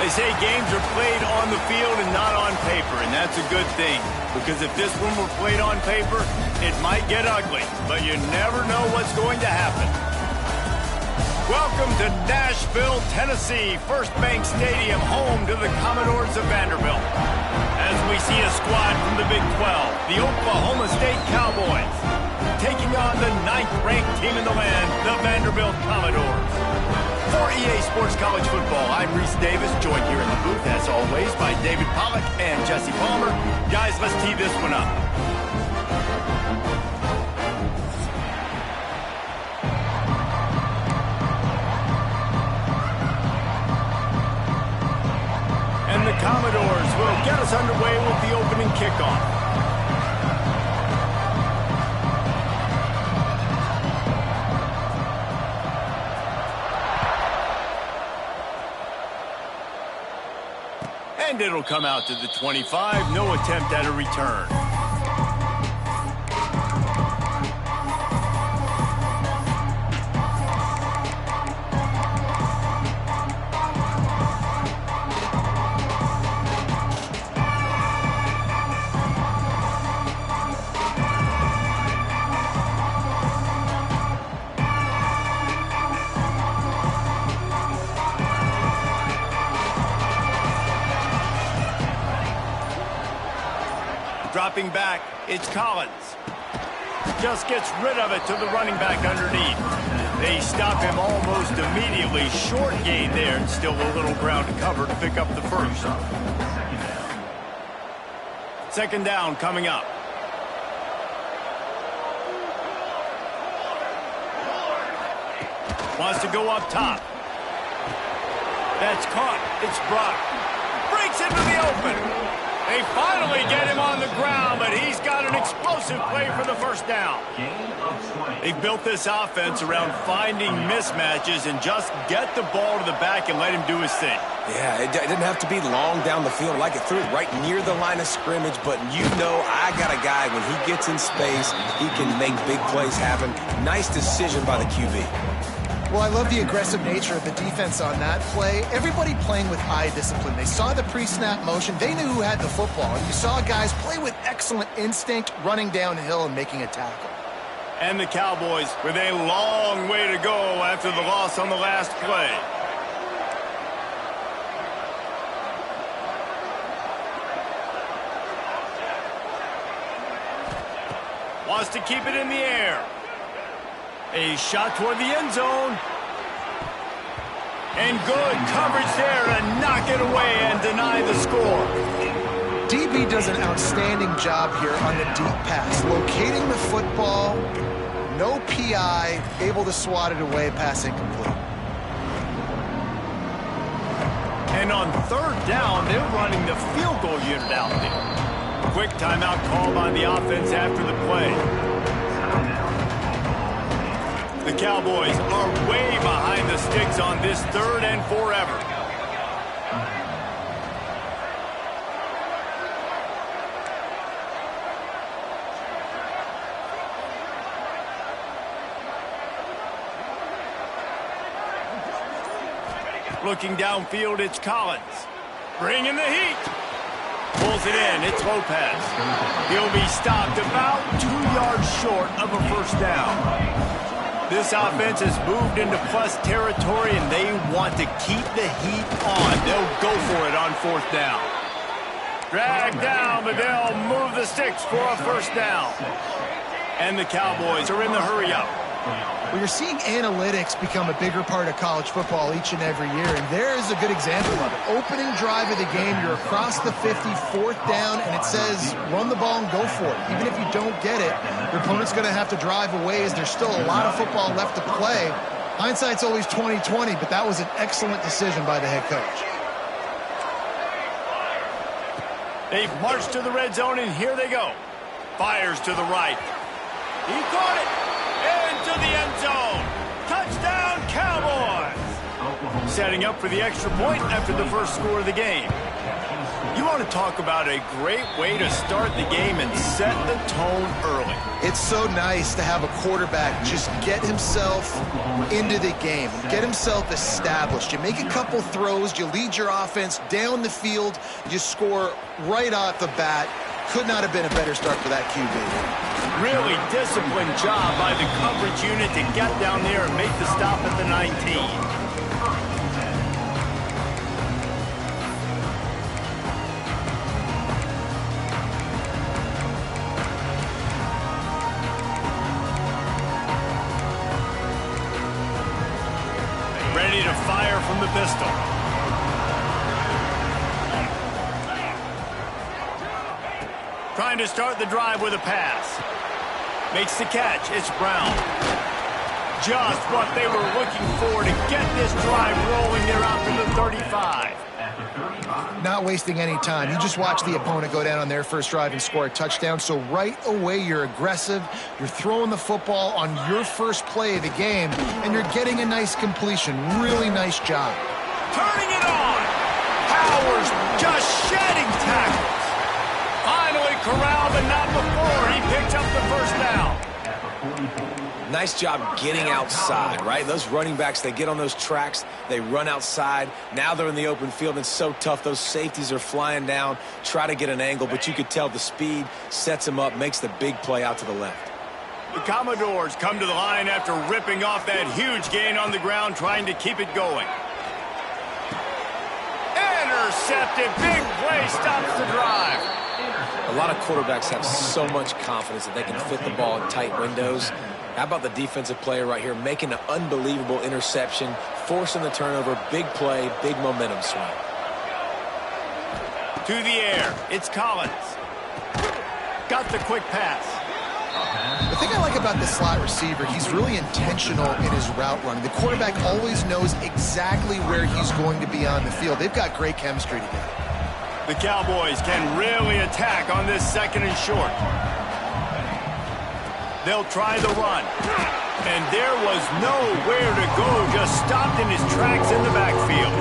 They say games are played on the field and not on paper, and that's a good thing. Because if this one were played on paper, it might get ugly. But you never know what's going to happen. Welcome to Nashville, Tennessee, First Bank Stadium, home to the Commodores of Vanderbilt. As we see a squad from the Big 12, the Oklahoma State Cowboys, taking on the 9th-ranked team in the land, the Vanderbilt Commodores. For EA Sports College Football, I'm Reese Davis, joined here in the booth, as always, by David Pollack and Jesse Palmer. Guys, let's tee this one up. And the Commodores will get us underway with the opening kickoff. And it'll come out to the 25. No attempt at a return. Dropping back, it's Collins. Just gets rid of it to the running back underneath. They stop him almost immediately. Short gain there, and still a little ground to cover to pick up the first. Second down coming up. Wants to go up top. That's caught. It's Brock. Breaks into the open. They finally get him on the ground, but he's got an explosive play for the first down. They've built this offense around finding mismatches and just get the ball to the back and let him do his thing. Yeah, it didn't have to be long down the field. Like it threw it right near the line of scrimmage, but you know I got a guy, when he gets in space, he can make big plays happen. Nice decision by the QB. Well, I love the aggressive nature of the defense on that play. Everybody playing with eye discipline. They saw the pre-snap motion. They knew who had the football. And you saw guys play with excellent instinct, running downhill and making a tackle. And the Cowboys with a long way to go after the loss on the last play. Wants to keep it in the air. A shot toward the end zone. And good coverage there to knock it away and deny the score. DB does an outstanding job here on the deep pass. Locating the football, no PI, able to swat it away, pass incomplete. And on third down, they're running the field goal unit out there. Quick timeout called on the offense after the play. The Cowboys are way behind the sticks on this third and forever. Looking downfield, it's Collins. Bringing the heat. Pulls it in, it's Lopez. He'll be stopped about 2 yards short of a first down. This offense has moved into plus territory, and they want to keep the heat on. They'll go for it on fourth down. Drag down, but they'll move the sticks for a first down. And the Cowboys are in the hurry-up. Well, you're seeing analytics become a bigger part of college football each and every year, and there is a good example of it. Opening drive of the game, you're across the 50, fourth down, and it says run the ball and go for it. Even if you don't get it, your opponent's going to have to drive away as there's still a lot of football left to play. Hindsight's always 20/20, but that was an excellent decision by the head coach. They've marched to the red zone, and here they go. Fires to the right. He caught it. Into the end zone. Touchdown, Cowboys. Setting up for the extra point after the first score of the game. You want to talk about a great way to start the game and set the tone early. It's so nice to have a quarterback just get himself into the game, get himself established. You make a couple throws, you lead your offense down the field, you score right off the bat. Could not have been a better start for that QB. Really disciplined job by the coverage unit to get down there and make the stop at the 19. Ready to fire from the pistol. Trying to start the drive with a pass. Makes the catch. It's Brown. Just what they were looking for to get this drive rolling. They're out to the 35. Not wasting any time. You just watch the opponent go down on their first drive and score a touchdown. So right away, you're aggressive. You're throwing the football on your first play of the game, and you're getting a nice completion. Really nice job. Turning it on. Powers just shedding tackles. Finally corralled, but not before. He picks up the first down. Nice job getting outside, right? Those running backs, they get on those tracks, they run outside. Now they're in the open field. It's so tough. Those safeties are flying down, try to get an angle, but you could tell the speed sets them up, makes the big play out to the left. The Commodores come to the line after ripping off that huge gain on the ground, trying to keep it going. Intercepted. Big play stops the drive. A lot of quarterbacks have so much confidence that they can fit the ball in tight windows. How about the defensive player right here making an unbelievable interception, forcing the turnover, big play, big momentum swing. To the air, it's Collins. Got the quick pass. The thing I like about the slot receiver, he's really intentional in his route running. The quarterback always knows exactly where he's going to be on the field. They've got great chemistry together. The Cowboys can really attack on this second and short. They'll try the run. And there was nowhere to go, just stopped in his tracks in the backfield.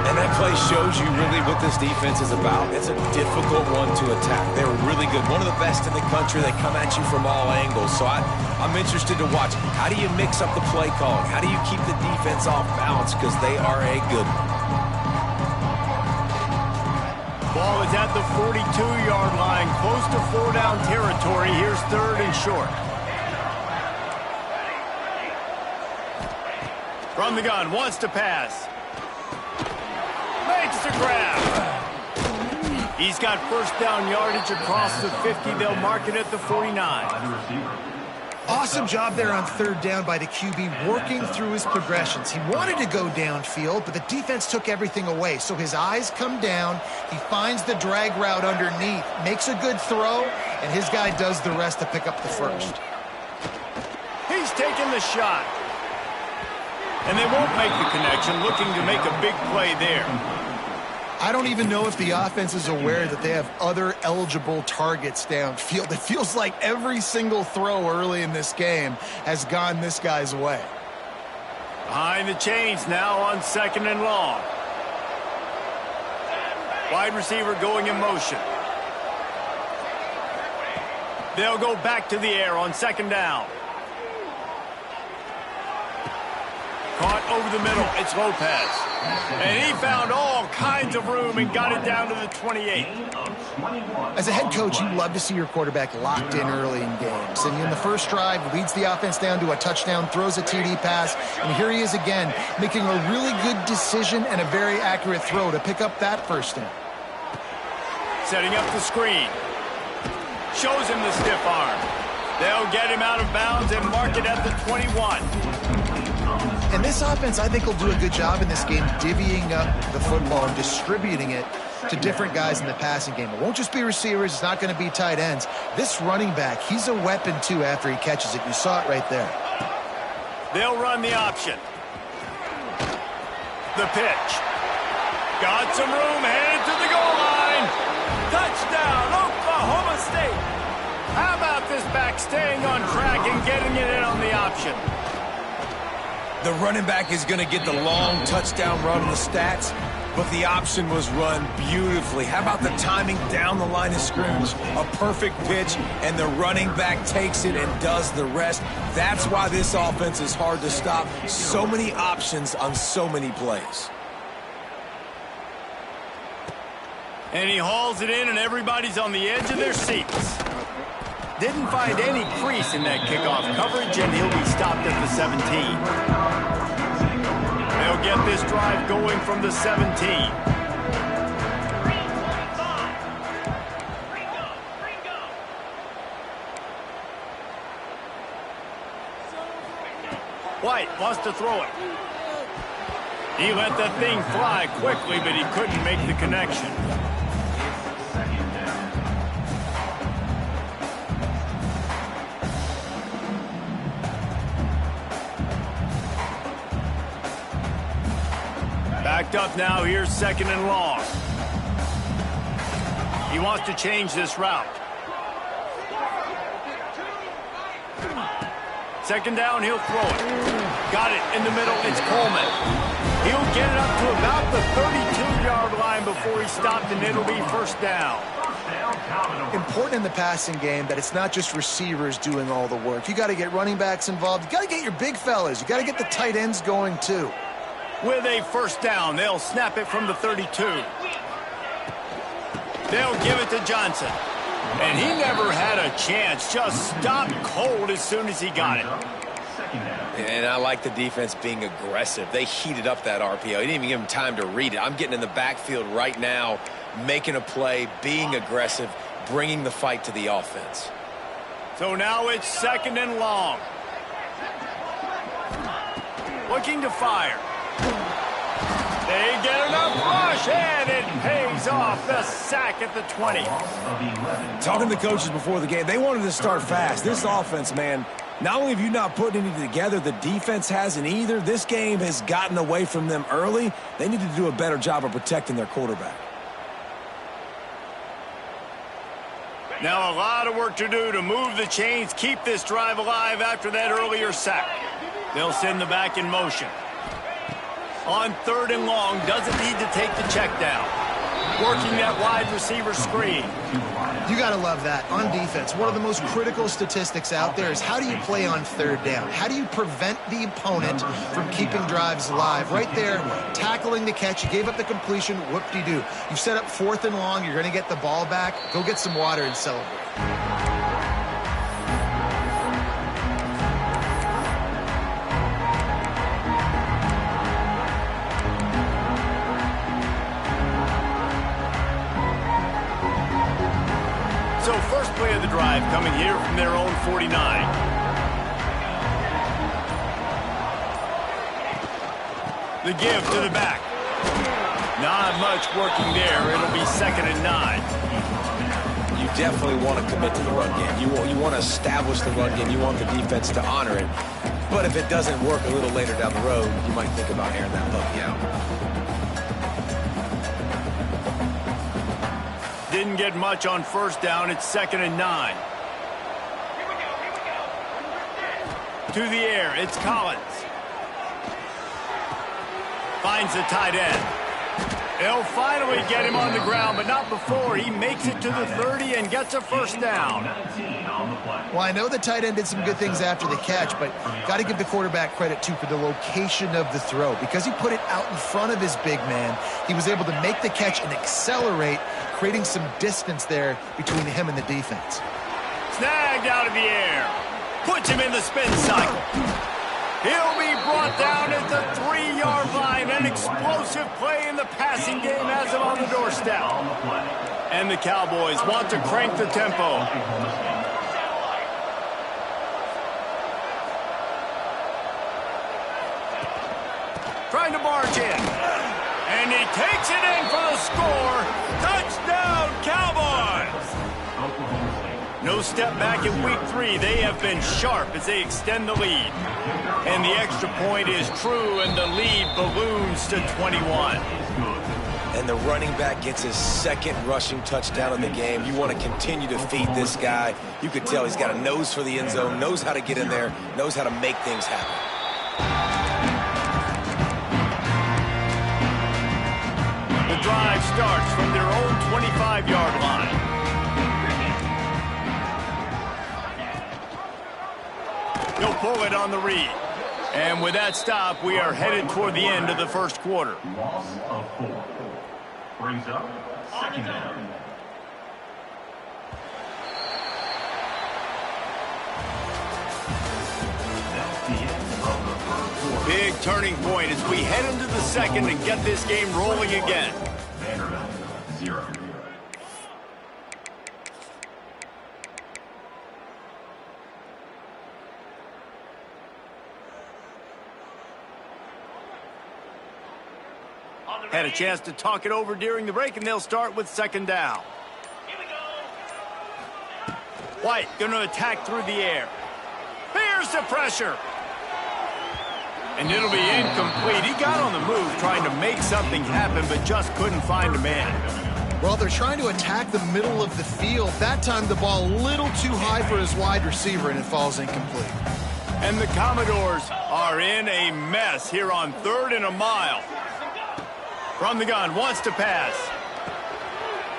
And that play shows you really what this defense is about. It's a difficult one to attack. They're really good. One of the best in the country. They come at you from all angles. So I'm interested to watch. How do you mix up the play calling? How do you keep the defense off balance? Because they are a good one. Ball is at the 42-yard line, close to 4-down territory. Here's third and short. From the gun, wants to pass. Makes the grab. He's got first down yardage across the 50. They'll mark it at the 49. Awesome job there on third down by the QB, working through his progressions. He wanted to go downfield, but the defense took everything away. So his eyes come down. He finds the drag route underneath, makes a good throw, and his guy does the rest to pick up the first. He's taking the shot. And they won't make the connection, looking to make a big play there. I don't even know if the offense is aware that they have other eligible targets downfield. It feels like every single throw early in this game has gone this guy's way. Behind the chains now on second and long. Wide receiver going in motion. They'll go back to the air on second down. Caught over the middle. It's Lopez. And he found all kinds of room and got it down to the 28. As a head coach, you love to see your quarterback locked in early in games. And in the first drive, leads the offense down to a touchdown, throws a TD pass, and here he is again, making a really good decision and a very accurate throw to pick up that first down. Setting up the screen. Shows him the stiff arm. They'll get him out of bounds and mark it at the 21. And this offense, I think, will do a good job in this game divvying up the football and distributing it to different guys in the passing game. It won't just be receivers. It's not going to be tight ends. This running back, he's a weapon, too, after he catches it. You saw it right there. They'll run the option. The pitch. Got some room, headed to the goal line. Touchdown, Oklahoma State. How about this back staying on track and getting it in on the option? The running back is going to get the long touchdown run in the stats. but the option was run beautifully. How about the timing down the line of scrimmage? A perfect pitch, and the running back takes it and does the rest. That's why this offense is hard to stop. So many options on so many plays. And he hauls it in, and everybody's on the edge of their seats. Didn't find any crease in that kickoff coverage, and he'll be stopped at the 17. They'll get this drive going from the 17. White wants to throw it. He let that thing fly quickly, but he couldn't make the connection. Backed up now, here's 2nd and long. He wants to change this route. 2nd down, he'll throw it. Got it in the middle, it's Coleman. He'll get it up to about the 32-yard line before he's stopped, and it'll be 1st down. Important in the passing game that it's not just receivers doing all the work. You got to get running backs involved. You got to get your big fellas. You got to get the tight ends going too. With a 1st down, they'll snap it from the 32. They'll give it to Johnson. And he never had a chance, just stopped cold as soon as he got it. And I like the defense being aggressive. They heated up that RPO. He didn't even give him time to read it. I'm getting in the backfield right now, making a play, being aggressive, bringing the fight to the offense. So now it's 2nd and long. Looking to fire. They get enough rush, and it pays off. The sack at the 20. Talking to the coaches before the game, they wanted to start fast. This offense, man, not only have you not put anything together, the defense hasn't either. This game has gotten away from them early. They need to do a better job of protecting their quarterback. Now a lot of work to do to move the chains, keep this drive alive after that earlier sack. They'll send the back in motion. On 3rd and long, doesn't need to take the check down. Working that wide receiver screen. You got to love that. On defense, one of the most critical statistics out there is how do you play on 3rd down? How do you prevent the opponent from keeping drives alive? Right there, tackling the catch. You gave up the completion. Whoop-de-doo. You've set up 4th and long. You're going to get the ball back. Go get some water and celebrate. So first play of the drive coming here from their own 49. The give to the back. Not much working there. It'll be 2nd and 9. You definitely want to commit to the run game. You want to establish the run game. You want the defense to honor it. But if it doesn't work a little later down the road, you might think about airing that puppy out. Didn't get much on 1st down. It's 2nd and 9. To the air, it's Collins. Finds the tight end. They'll finally get him on the ground, but not before he makes it to the 30 and gets a 1st down. Well, I know the tight end did some good things after the catch, but got to give the quarterback credit, too, for the location of the throw. Because he put it out in front of his big man, he was able to make the catch and accelerate, creating some distance there between him and the defense. Snagged out of the air. Puts him in the spin cycle. He'll be brought down at the 3-yard line. An explosive play in the passing game has him on the doorstep. And the Cowboys want to crank the tempo. Trying to barge in. And he takes it in for the score. Touchdown, Cowboys! No step back in week 3. They have been sharp as they extend the lead. And the extra point is true, and the lead balloons to 21. And the running back gets his 2nd rushing touchdown of the game. You want to continue to feed this guy. You could tell he's got a nose for the end zone, knows how to get in there, knows how to make things happen. starts from their own 25-yard line. He'll pull it on the read. And with that stop, we are headed toward the end of the first quarter. Loss of 4. Brings up second down. Big turning point as we head into the second and get this game rolling again. Vanderbilt, 0. Had a chance to talk it over during the break, and they'll start with second down. White going to attack through the air. Here's the pressure. And it'll be incomplete. He got on the move trying to make something happen, but just couldn't find a man. Well, they're trying to attack the middle of the field. That time the ball a little too high for his wide receiver, and it falls incomplete. And the Commodores are in a mess here on 3rd and a mile. From the gun, wants to pass.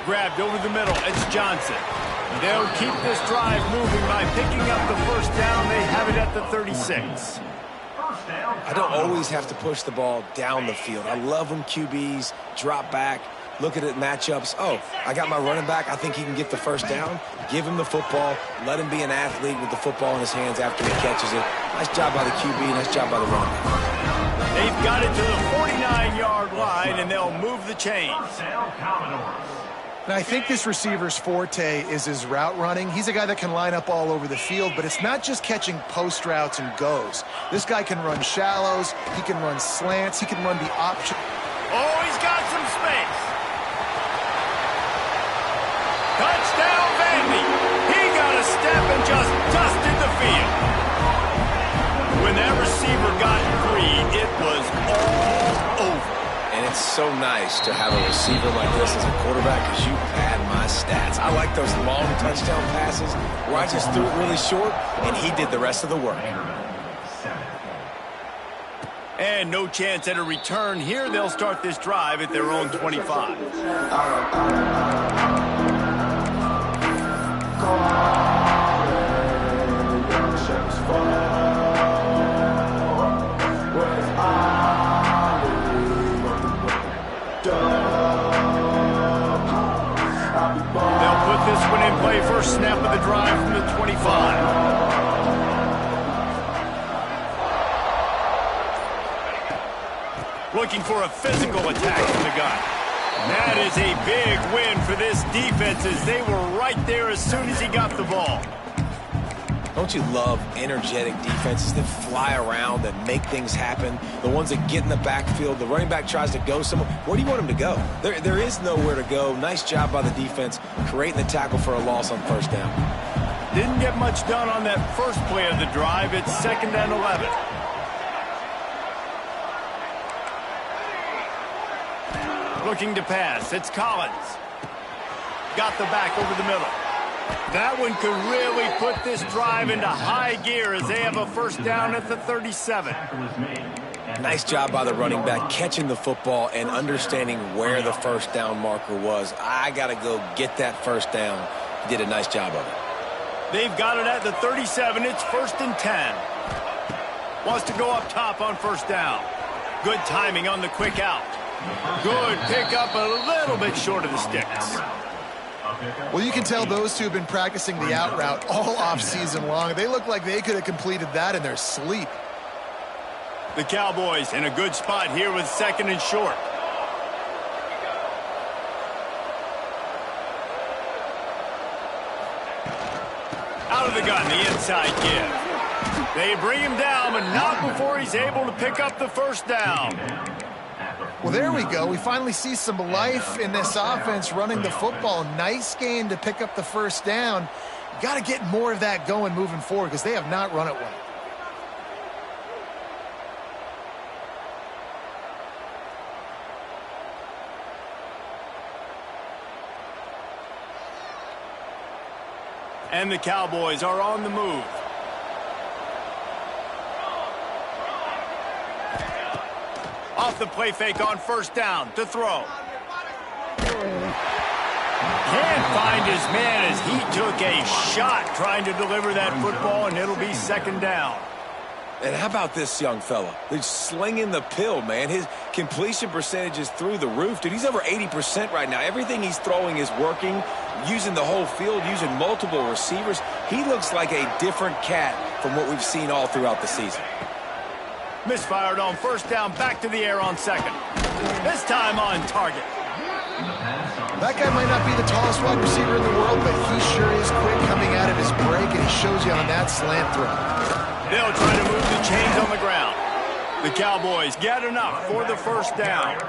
Grabbed over the middle, it's Johnson. They'll keep this drive moving by picking up the first down. They have it at the 36. I don't always have to push the ball down the field. I love when QBs drop back, look at it matchups. Oh, I got my running back. I think he can get the first down. Give him the football. Let him be an athlete with the football in his hands after he catches it. Nice job by the QB. Nice job by the running back. They've got it to the 49-yard line, and they'll move the chains. And I think this receiver's forte is his route running. He's a guy that can line up all over the field, but it's not just catching post routes and goes. This guy can run shallows. He can run slants. He can run the option. Oh, he's got some space. Touchdown, Vandy. He got a step and just dusted the field. When that receiver got free, it was all over. And it's so nice to have a receiver like this as a quarterback because you pad my stats. I like those long touchdown passes where I just threw it really short and he did the rest of the work. And no chance at a return here. They'll start this drive at their own 25. They'll put this one in play. First snap of the drive from the 25. Looking for a physical attack from the gun. That is a big win for this defense as they were right there as soon as he got the ball. Don't you love energetic defenses that fly around, that make things happen? The ones that get in the backfield, the running back tries to go somewhere. Where do you want him to go? There is nowhere to go. Nice job by the defense creating the tackle for a loss on first down. Didn't get much done on that first play of the drive. It's 2nd and 11. Looking to pass. It's Collins. Got the back over the middle. That one could really put this drive into high gear as they have a first down at the 37. Nice job by the running back catching the football and understanding where the first down marker was. I got to go get that first down. He did a nice job of it. They've got it at the 37. It's 1st and 10. Wants to go up top on first down. Good timing on the quick out. Good pickup, a little bit short of the sticks. Well, you can tell those two have been practicing the out route all off-season long. They look like they could have completed that in their sleep. The Cowboys in a good spot here with 2nd and short. Out of the gun, the inside give. They bring him down, but not before he's able to pick up the first down. Well, there we go. We finally see some life in this offense running the football. Nice game to pick up the first down. Got to get more of that going moving forward because they have not run it well. And the Cowboys are on the move. Off the play fake on first down to throw. Can't find his man as he took a shot trying to deliver that football, and it'll be second down. And how about this young fella? He's slinging the pill, man. His completion percentage is through the roof. Dude, he's over 80% right now. Everything he's throwing is working, using the whole field, using multiple receivers. He looks like a different cat from what we've seen all throughout the season. Misfired on first down, back to the air on second. This time on target. That guy might not be the tallest wide receiver in the world, but he sure is quick coming out of his break, and he shows you on that slant throw. They'll try to move the chains on the ground. The Cowboys get enough for the first down.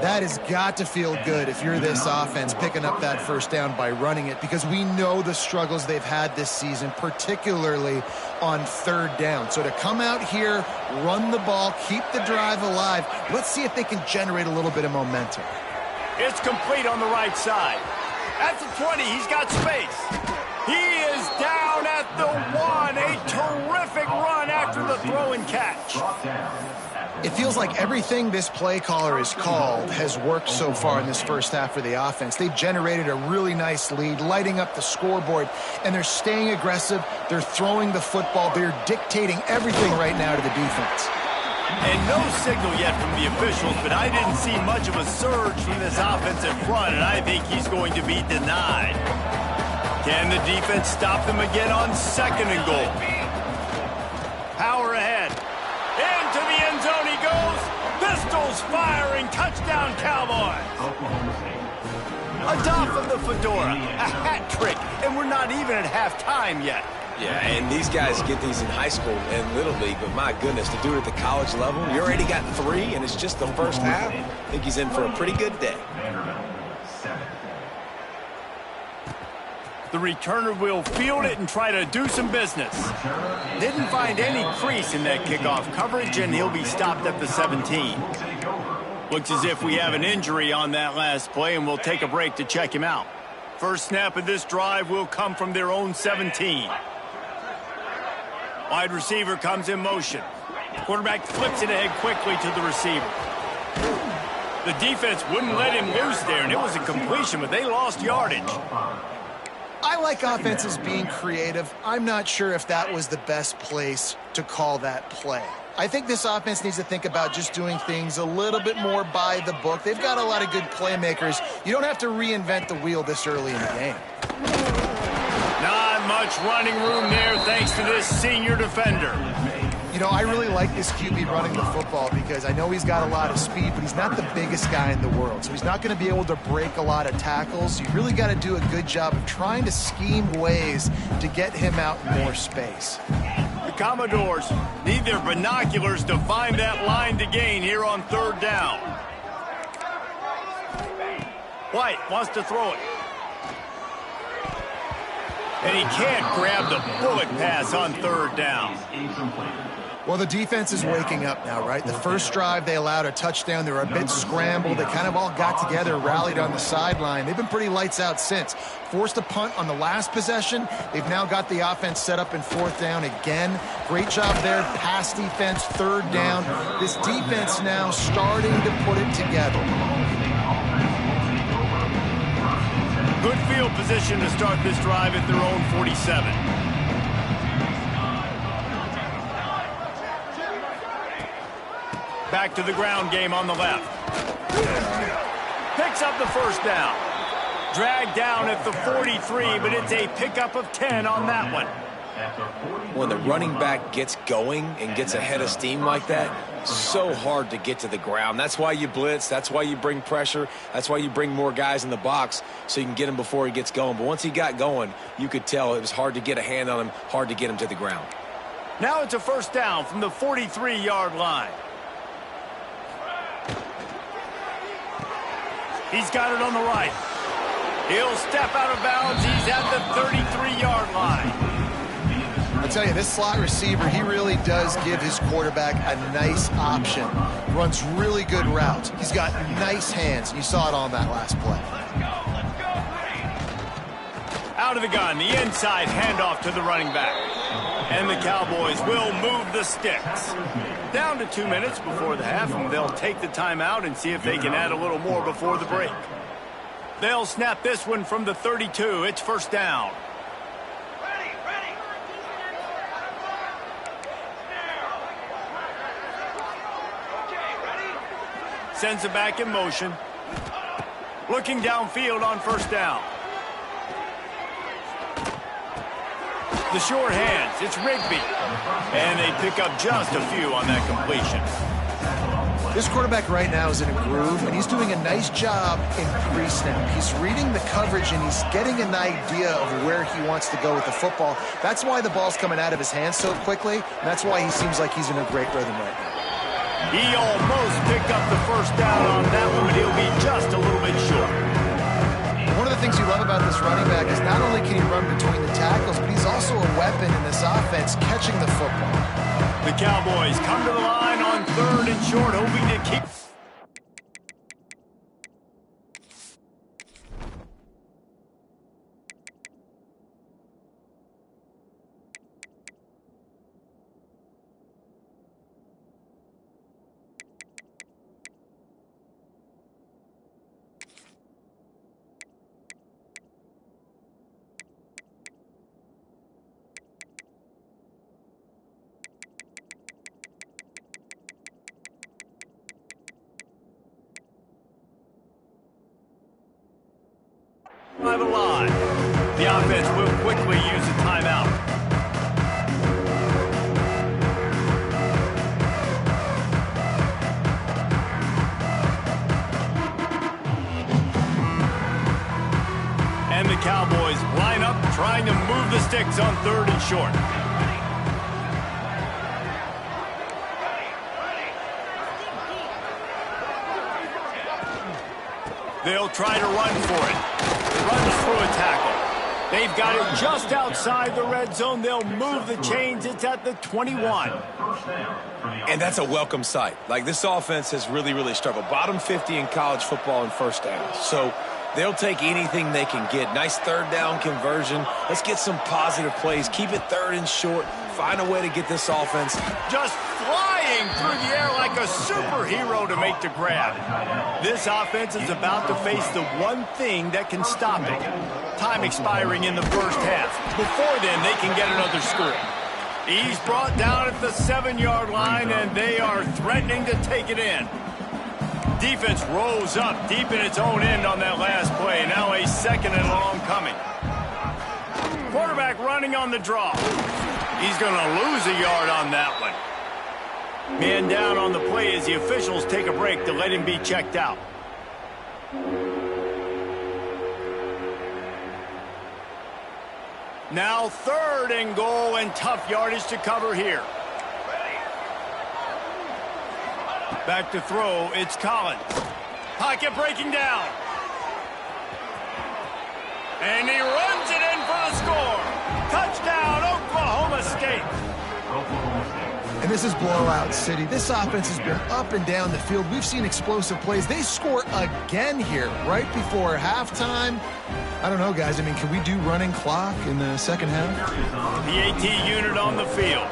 That has got to feel good if you're this offense picking up that first down by running it, because we know the struggles they've had this season, particularly on third down. So to come out here, run the ball, keep the drive alive, let's see if they can generate a little bit of momentum. It's complete on the right side. At the 20, he's got space. He is down at the 1. A terrific run after the throw and catch. It feels like everything this play caller has called has worked so far in this first half for the offense. They've generated a really nice lead, lighting up the scoreboard, and they're staying aggressive. They're throwing the football. They're dictating everything right now to the defense. And no signal yet from the officials, but I didn't see much of a surge from this offensive front, and I think he's going to be denied. Can the defense stop them again on second and goal? Power ahead. Into the end zone he goes. Pistols firing. Touchdown, Cowboys. A doff of the fedora. A hat trick. And we're not even at halftime yet. Yeah, and these guys get these in high school and Little League, but my goodness, to do it at the college level, you already got 3, and it's just the first half. I think he's in for a pretty good day. The returner will field it and try to do some business. Didn't find any crease in that kickoff coverage, and he'll be stopped at the 17. Looks as if we have an injury on that last play, and we'll take a break to check him out. First snap of this drive will come from their own 17. Wide receiver comes in motion. Quarterback flips it ahead quickly to the receiver. The defense wouldn't let him loose there, and it was a completion, but they lost yardage. I like offenses being creative. I'm not sure if that was the best place to call that play. I think this offense needs to think about just doing things a little bit more by the book. They've got a lot of good playmakers. You don't have to reinvent the wheel this early in the game. Not much running room there thanks to this senior defender. You know, I really like this QB running the football because I know he's got a lot of speed, but he's not the biggest guy in the world. So he's not going to be able to break a lot of tackles. You really got to do a good job of trying to scheme ways to get him out in more space. The Commodores need their binoculars to find that line to gain here on third down. White wants to throw it. And he can't grab the bullet pass on third down. Well, the defense is waking up now, right? The first drive, they allowed a touchdown. They were a bit scrambled. They kind of all got together, rallied on the sideline. They've been pretty lights out since. Forced a punt on the last possession. They've now got the offense set up in fourth down again. Great job there. Pass defense, third down. This defense now starting to put it together. Good field position to start this drive at their own 47. Back to the ground game on the left. Picks up the first down. Dragged down at the 43, but it's a pickup of 10 on that one. When the running back gets going and gets ahead of steam like that, so hard to get to the ground. That's why you blitz. That's why you bring pressure. That's why you bring more guys in the box so you can get him before he gets going. But once he got going, you could tell it was hard to get a hand on him, hard to get him to the ground. Now it's a first down from the 43-yard line. He's got it on the right. He'll step out of bounds. He's at the 33-yard line. I tell you, this slot receiver, he really does give his quarterback a nice option. Runs really good routes. He's got nice hands. You saw it on that last play. Out of the gun, the inside handoff to the running back. And the Cowboys will move the sticks. Down to 2 minutes before the half, and they'll take the timeout and see if they can add a little more before the break. They'll snap this one from the 32. It's first down. Sends it back in motion. Looking downfield on first down. The short hands. It's Rigby. And they pick up just a few on that completion. This quarterback right now is in a groove, and he's doing a nice job in pre-snap. He's reading the coverage, and he's getting an idea of where he wants to go with the football. That's why the ball's coming out of his hands so quickly, and that's why he seems like he's in a great rhythm right now. He almost picked up the first down on that one, but he'll be just a little bit short. One of the things you love about this running back is not only can he run between the tackles, but he's also a weapon in this offense, catching the football. The Cowboys come to the line on 3rd and short, hoping to keep... alive. The offense will quickly use a timeout. And the Cowboys line up, trying to move the sticks on 3rd and short. They'll try to run for it. Runs through a tackle. They've got it just outside the red zone. They'll move the chains. It's at the 21. And that's a welcome sight. Like, this offense has really struggled. Bottom 50 in college football in first downs. So they'll take anything they can get. Nice 3rd down conversion. Let's get some positive plays. Keep it 3rd and short. Find a way to get this offense just flying through the air like a superhero to make the grab. This offense is about to face the one thing that can stop it. Time expiring in the first half. Before then, they can get another score. He's brought down at the 7-yard line, and they are threatening to take it in. Defense rolls up deep in its own end on that last play. Now a 2nd and long coming. Quarterback running on the draw. He's going to lose a yard on that one. Man down on the play as the officials take a break to let him be checked out. Now 3rd and goal, and tough yardage to cover here. Back to throw, it's Collins. Pocket breaking down. And he runs it in for the score. Touchdown, Oklahoma State. And this is blowout city. This offense has been up and down the field. We've seen explosive plays. They score again here right before halftime. I don't know, guys. I mean, can we do running clock in the second half? The AT unit on the field.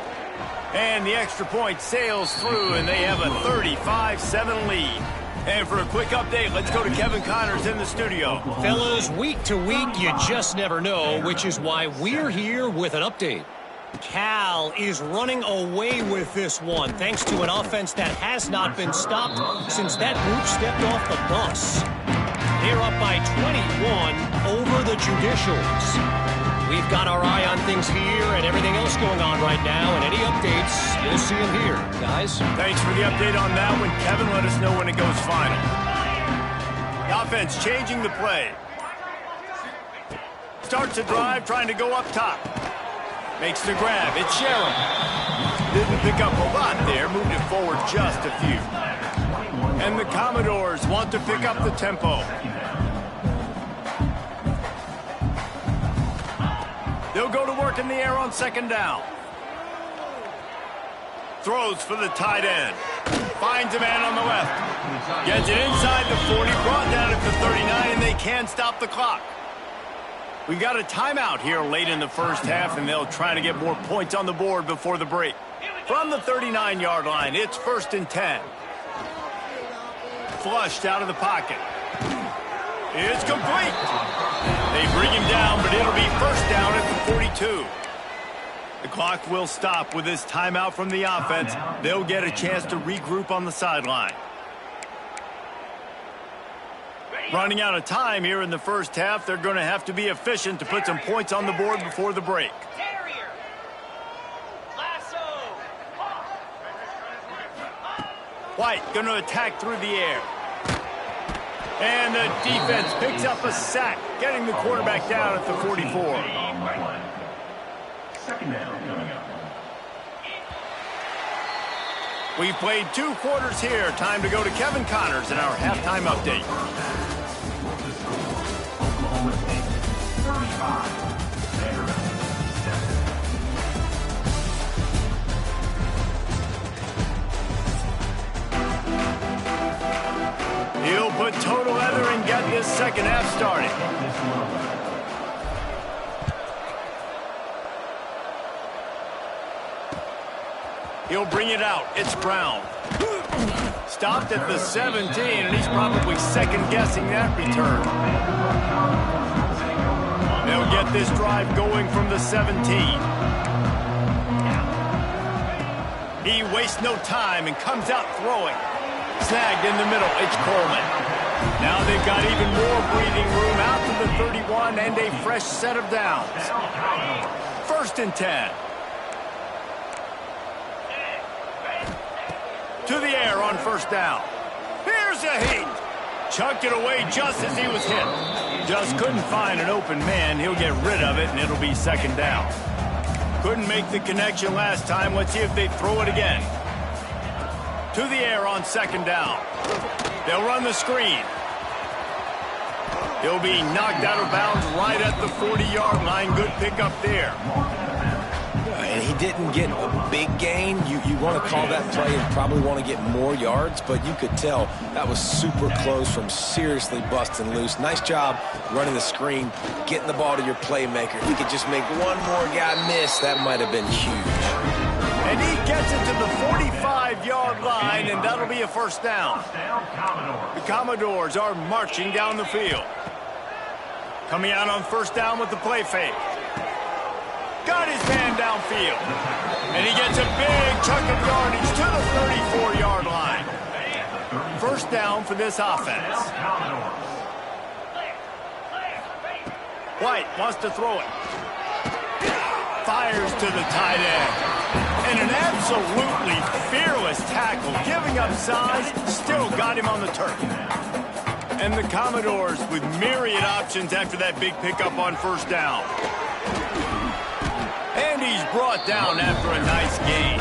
And the extra point sails through, and they have a 35-7 lead. And for a quick update, let's go to Kevin Connors in the studio. Fellas, week to week, you just never know, which is why we're here with an update. Cal is running away with this one, thanks to an offense that has not been stopped since that group stepped off the bus. They're up by 21 over the Judicials. We've got our eye on things here and everything else going on right now, and any updates, you'll see them here, guys. Thanks for the update on that one. Kevin, let us know when it goes final. The offense changing the play. Starts a drive, trying to go up top. Makes the grab. It's Sherrill. Didn't pick up a lot there. Moved it forward just a few. And the Commodores want to pick up the tempo. They'll go to work in the air on 2nd down. Throws for the tight end. Finds a man on the left. Gets it inside the 40, brought down at the 39, and they can't stop the clock. We've got a timeout here late in the first half, and they'll try to get more points on the board before the break. From the 39-yard line, it's 1st and 10. Flushed out of the pocket. It's complete. They bring him down, but it'll be first down at the 42. The clock will stop with this timeout from the offense. They'll get a chance to regroup on the sideline. Running out of time here in the first half, they're going to have to be efficient to put some points on the board before the break. White going to attack through the air. And the defense picks up a sack, getting the quarterback down at the 44. Second down coming up. We've played 2 quarters here. Time to go to Kevin Connors in our halftime update. Oklahoma State 35. Vanderbilt 7. He'll put total leather and get this second half started. He'll bring it out. It's Brown. Stopped at the 17, and he's probably second-guessing that return. They'll get this drive going from the 17. He wastes no time and comes out throwing. Snagged in the middle. It's Coleman. Now they've got even more breathing room out to the 31 and a fresh set of downs. First and 10. To the air on first down. Here's a heat. Chucked it away just as he was hit. Just couldn't find an open man. He'll get rid of it, and it'll be second down. Couldn't make the connection last time. Let's see if they throw it again. To the air on second down. They'll run the screen. He'll be knocked out of bounds right at the 40-yard line. Good pickup there. And he didn't get a big gain. You want to call that play and probably want to get more yards, but you could tell that was super close from seriously busting loose. Nice job running the screen, getting the ball to your playmaker. If he could just make one more guy miss, that might have been huge. And he gets it to the 45-yard line, and that'll be a first down. The Commodores are marching down the field. Coming out on first down with the play fake. Got his man downfield. And he gets a big chunk of yardage to the 34-yard line. First down for this offense. White wants to throw it. Fires to the tight end. And an absolutely fearless tackle, giving up size, still got him on the turf. And the Commodores with myriad options after that big pickup on first down. And he's brought down after a nice gain.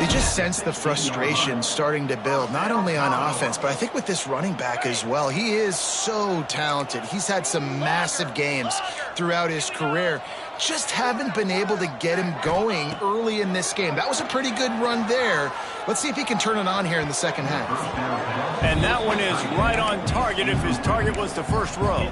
You just sense the frustration starting to build, not only on offense, but I think with this running back as well. He is so talented. He's had some massive games throughout his career. Just haven't been able to get him going early in this game. That was a pretty good run there. Let's see if he can turn it on here in the second half. And that one is right on target if his target was the first row.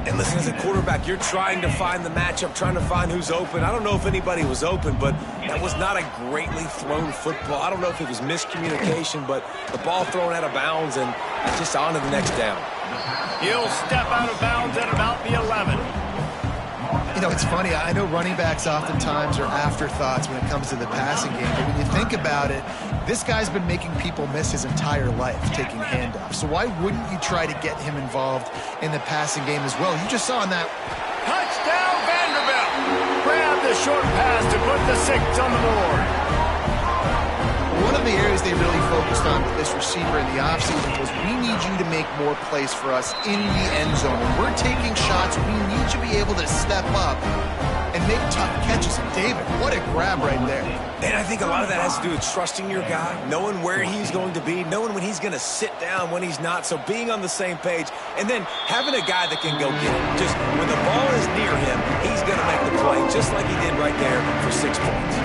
And listen, as a quarterback, you're trying to find the matchup, trying to find who's open. I don't know if anybody was open, but that was not a greatly thrown football. I don't know if it was miscommunication, but the ball thrown out of bounds and just on to the next down. He'll step out of bounds at about the 11. You know, it's funny. I know running backs oftentimes are afterthoughts when it comes to the passing game, but when you think about it, this guy's been making people miss his entire life taking handoffs. So why wouldn't you try to get him involved in the passing game as well? You just saw in that. Touchdown, Vanderbilt! Grab the short pass to put the 6 on the board. One of the areas they really focused on with this receiver in the offseason was we need you to make more plays for us in the end zone. When we're taking shots, we need you to be able to step up and make tough catches. And David, what a grab right there. And I think a lot of that has to do with trusting your guy, knowing where he's going to be, knowing when he's going to sit down, when he's not, so being on the same page, and then having a guy that can go get it. Just when the ball is near him, he's going to make the play, just like he did right there for 6 points.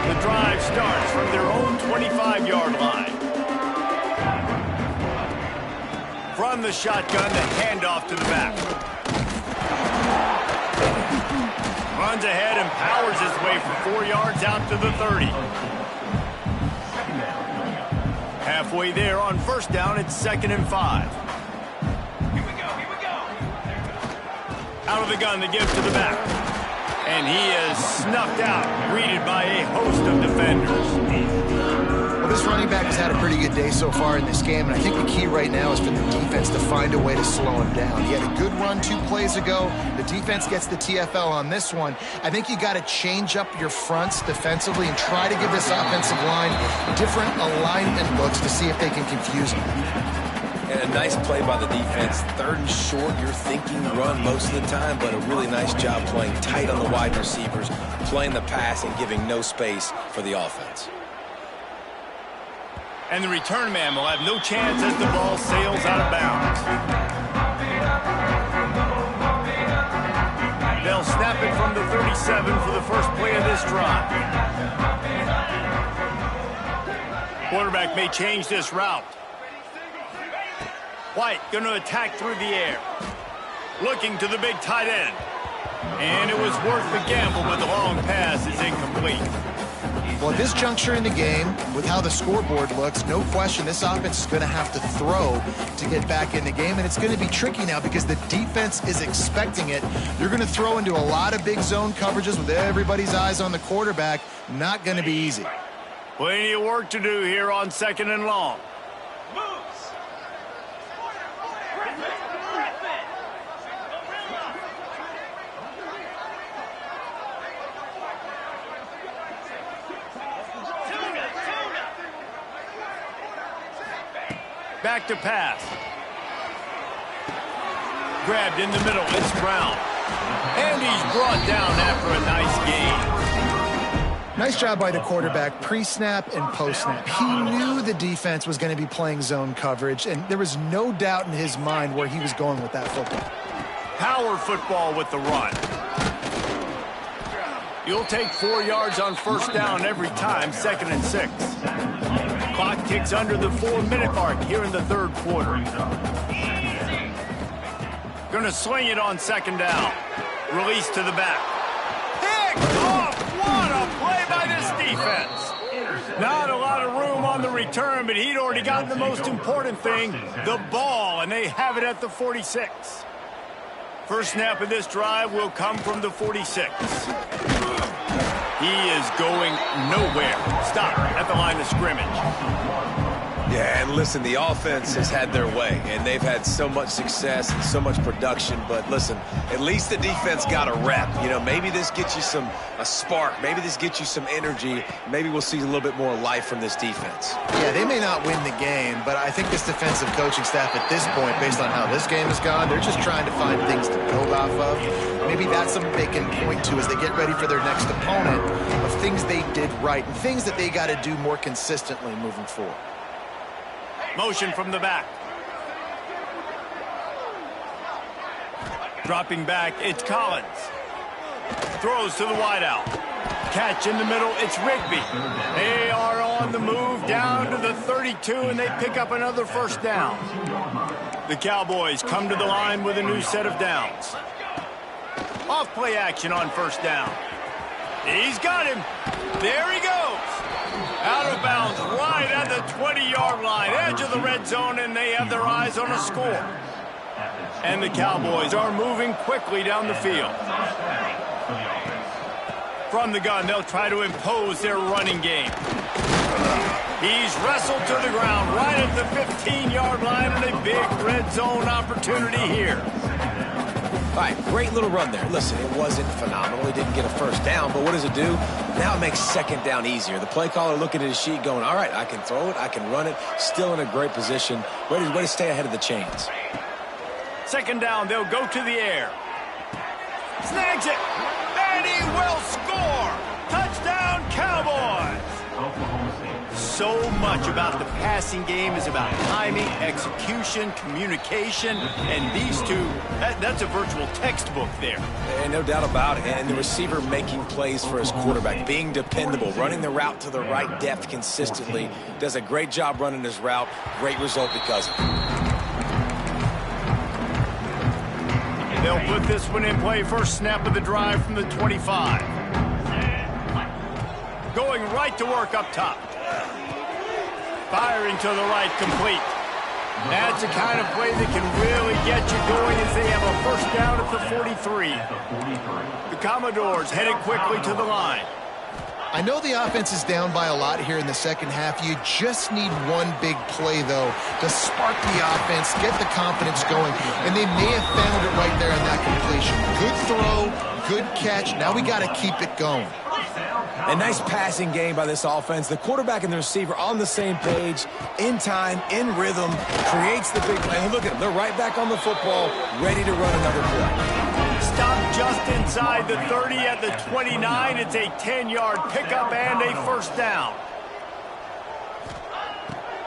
The drive starts from their own 25-yard line. From the shotgun, the handoff to the back. Runs ahead and powers his way for 4 yards out to the 30. Halfway there on first down, it's 2nd and 5. Out of the gun, the give to the back. And he is snuffed out, greeted by a host of defenders. Well, this running back has had a pretty good day so far in this game, and I think the key right now is for the defense to find a way to slow him down. He had a good run 2 plays ago. The defense gets the TFL on this one. I think you got to change up your fronts defensively and try to give this offensive line different alignment looks to see if they can confuse him. And a nice play by the defense. 3rd and short, you're thinking run most of the time, but a really nice job playing tight on the wide receivers, playing the pass and giving no space for the offense. And the return man will have no chance as the ball sails out of bounds. They'll snap it from the 37 for the first play of this drive. Quarterback may change this route. White going to attack through the air. Looking to the big tight end. And it was worth the gamble, but the long pass is incomplete. Well, at this juncture in the game, with how the scoreboard looks, no question this offense is going to have to throw to get back in the game, and it's going to be tricky now because the defense is expecting it. You're going to throw into a lot of big zone coverages with everybody's eyes on the quarterback. Not going to be easy. Plenty of work to do here on 2nd and long. Back to pass. Grabbed in the middle. It's Brown. And he's brought down after a nice gain. Nice job by the quarterback, pre-snap and post-snap. He knew the defense was going to be playing zone coverage, and there was no doubt in his mind where he was going with that football. Power football with the run. You'll take 4 yards on first down every time, 2nd and 6. Clock ticks under the 4-minute mark here in the 3rd quarter. Gonna swing it on 2nd down. Release to the back. Picked off! What a play by this defense! Not a lot of room on the return, but he'd already gotten the most important thing, the ball, and they have it at the 46. First snap of this drive will come from the 46. He is going nowhere. Stop at the line of scrimmage. Yeah, and listen, the offense has had their way, and they've had so much success and so much production. But listen, at least the defense got a rep. You know, maybe this gets you a spark. Maybe this gets you some energy. Maybe we'll see a little bit more life from this defense. Yeah, they may not win the game, but I think this defensive coaching staff at this point, based on how this game has gone, they're just trying to find things to build off of. Maybe that's something they can point to as they get ready for their next opponent of things they did right and things that they got to do more consistently moving forward. Motion from the back. Dropping back, it's Collins. Throws to the wideout. Catch in the middle, it's Rigby. They are on the move down to the 32, and they pick up another first down. The Cowboys come to the line with a new set of downs. Off play action on first down. He's got him. There he goes. Out of bounds right at the 20-yard line, edge of the red zone, and they have their eyes on a score. And the Cowboys are moving quickly down the field. From the gun, they'll try to impose their running game. He's wrestled to the ground right at the 15-yard line, and a big red zone opportunity here. All right, great little run there. Listen, it wasn't phenomenal. He didn't get a first down, but what does it do? Now it makes 2nd down easier. The play caller looking at his sheet going, all right, I can throw it, I can run it, still in a great position. Way to stay ahead of the chains. 2nd down, they'll go to the air. Snags it, and he will score! Touchdown, Cowboys! So much about the passing game is about timing, execution, communication, and these two, that's a virtual textbook there. And no doubt about it. And the receiver making plays for his quarterback, being dependable, running the route to the right depth consistently. Does a great job running his route. Great result because of it. They'll put this one in play. First snap of the drive from the 25. Going right to work up top. Firing to the right, complete. That's the kind of play that can really get you going as they have a first down at the 43. The Commodores headed quickly to the line. I know the offense is down by a lot here in the second half. You just need one big play, though, to spark the offense, get the confidence going, and they may have found it right there on that completion. Good throw, good catch. Now we got to keep it going. A nice passing game by this offense. The quarterback and the receiver on the same page, in time, in rhythm, creates the big play. And look at them. They're right back on the football, ready to run another play. Stopped just inside the 30 at the 29. It's a 10-yard pickup and a first down.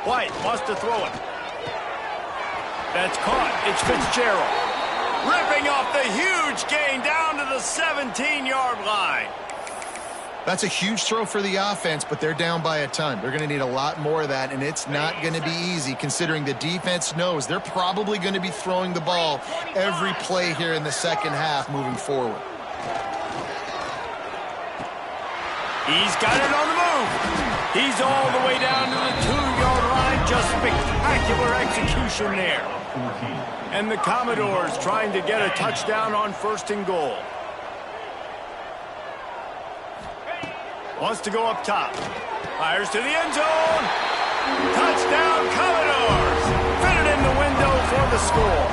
White wants to throw it. That's caught. It's Fitzgerald. Ripping off the huge gain down to the 17-yard line. That's a huge throw for the offense, but they're down by a ton. They're going to need a lot more of that, and it's not going to be easy considering the defense knows they're probably going to be throwing the ball every play here in the second half moving forward. He's got it on the move. He's all the way down to the 2-yard line. Just spectacular execution there. And the Commodores trying to get a touchdown on 1st and goal. Wants to go up top. Fires to the end zone. Touchdown, Commodores. Fit it in the window for the score.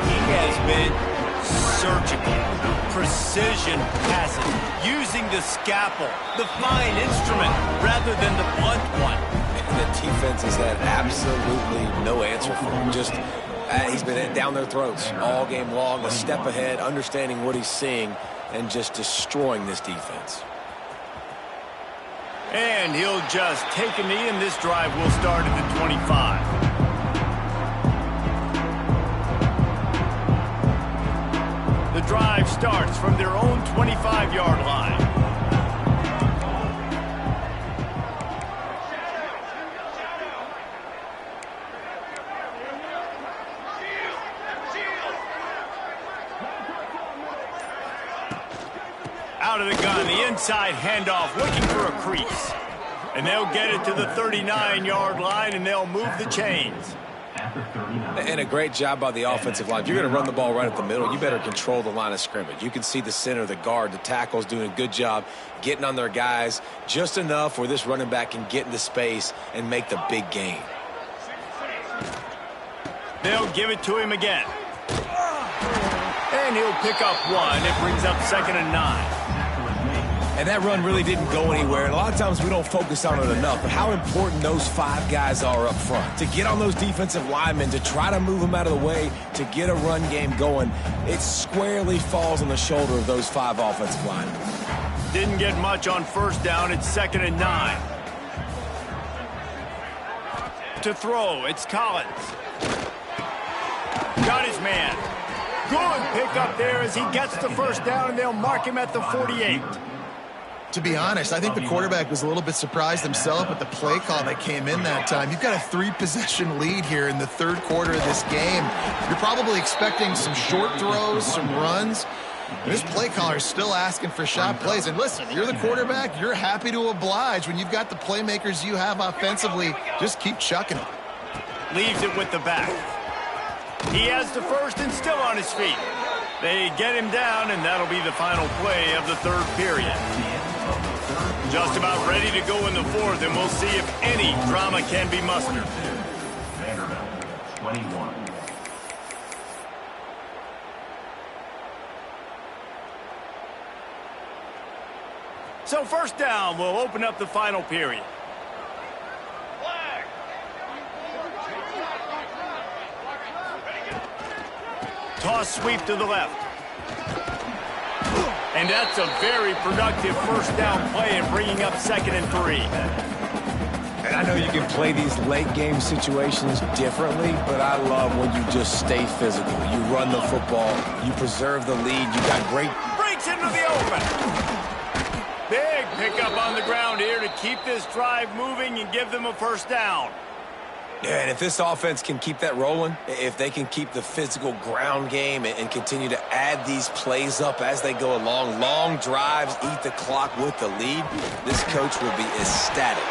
He has been surgical. Precision passes. Using the scalpel, the fine instrument, rather than the blunt one. And the defense has had absolutely no answer for him. Just, he's been down their throats all game long. A step ahead, understanding what he's seeing, and just destroying this defense. And he'll just take a knee, and this drive will start at the 25. The drive starts from their own 25-yard line. Out of the gun, the inside handoff, looking for a crease. And they'll get it to the 39-yard line, and they'll move the chains. And a great job by the offensive line. If you're going to run the ball right up the middle, you better control the line of scrimmage. You can see the center, the guard, the tackles doing a good job getting on their guys just enough where this running back can get into space and make the big gain. They'll give it to him again. And he'll pick up one. It brings up 2nd and 9. And that run really didn't go anywhere. And a lot of times we don't focus on it enough, but how important those 5 guys are up front. To get on those defensive linemen, to try to move them out of the way, to get a run game going, it squarely falls on the shoulder of those 5 offensive linemen. Didn't get much on 1st down. It's 2nd and 9. To throw, it's Collins. Got his man. Good pickup there as he gets the 1st down, and they'll mark him at the 48. To be honest, I think the quarterback was a little bit surprised himself with the play call that came in that time. You've got a 3-possession lead here in the 3rd quarter of this game. You're probably expecting some short throws, some runs. This play caller is still asking for shot plays. And listen, you're the quarterback. You're happy to oblige when you've got the playmakers you have offensively. Just keep chucking it. Leaves it with the back. He has the 1st and still on his feet. They get him down, and that'll be the final play of the 3rd period. Just about ready to go in the 4th, and we'll see if any drama can be mustered. Vanderbilt, 21. So 1st down will open up the final period. Toss sweep to the left. And that's a very productive 1st down play and bringing up 2nd and 3. And I know you can play these late game situations differently, but I love when you just stay physical. You run the football, you preserve the lead, you got great... Breaks into the open. Big pickup on the ground here to keep this drive moving and give them a 1st down. Yeah, and if this offense can keep that rolling, if they can keep the physical ground game and continue to add these plays up as they go along, long drives, eat the clock with the lead, this coach will be ecstatic.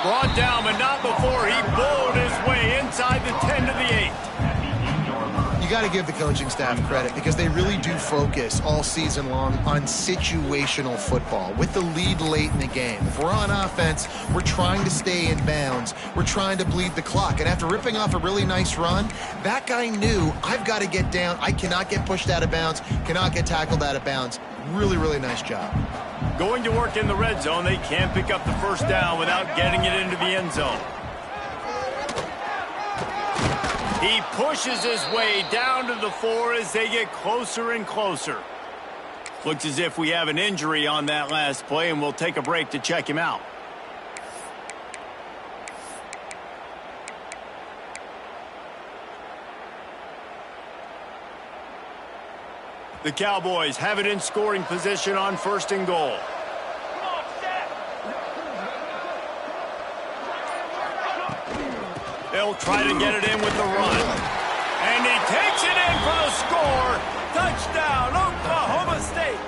Brought down, but not before he bowled his way inside the 10 to the 8. You got to give the coaching staff credit because they really do focus all season long on situational football with the lead late in the game. If we're on offense, we're trying to stay in bounds. We're trying to bleed the clock. And after ripping off a really nice run, that guy knew, I've got to get down. I cannot get pushed out of bounds, cannot get tackled out of bounds. Really, really nice job. Going to work in the red zone, they can't pick up the first down without getting it into the end zone. He pushes his way down to the 4 as they get closer and closer. Looks as if we have an injury on that last play, and we'll take a break to check him out. The Cowboys have it in scoring position on 1st and goal. They'll try to get it in with the run. And he takes it in for the score. Touchdown, Oklahoma State.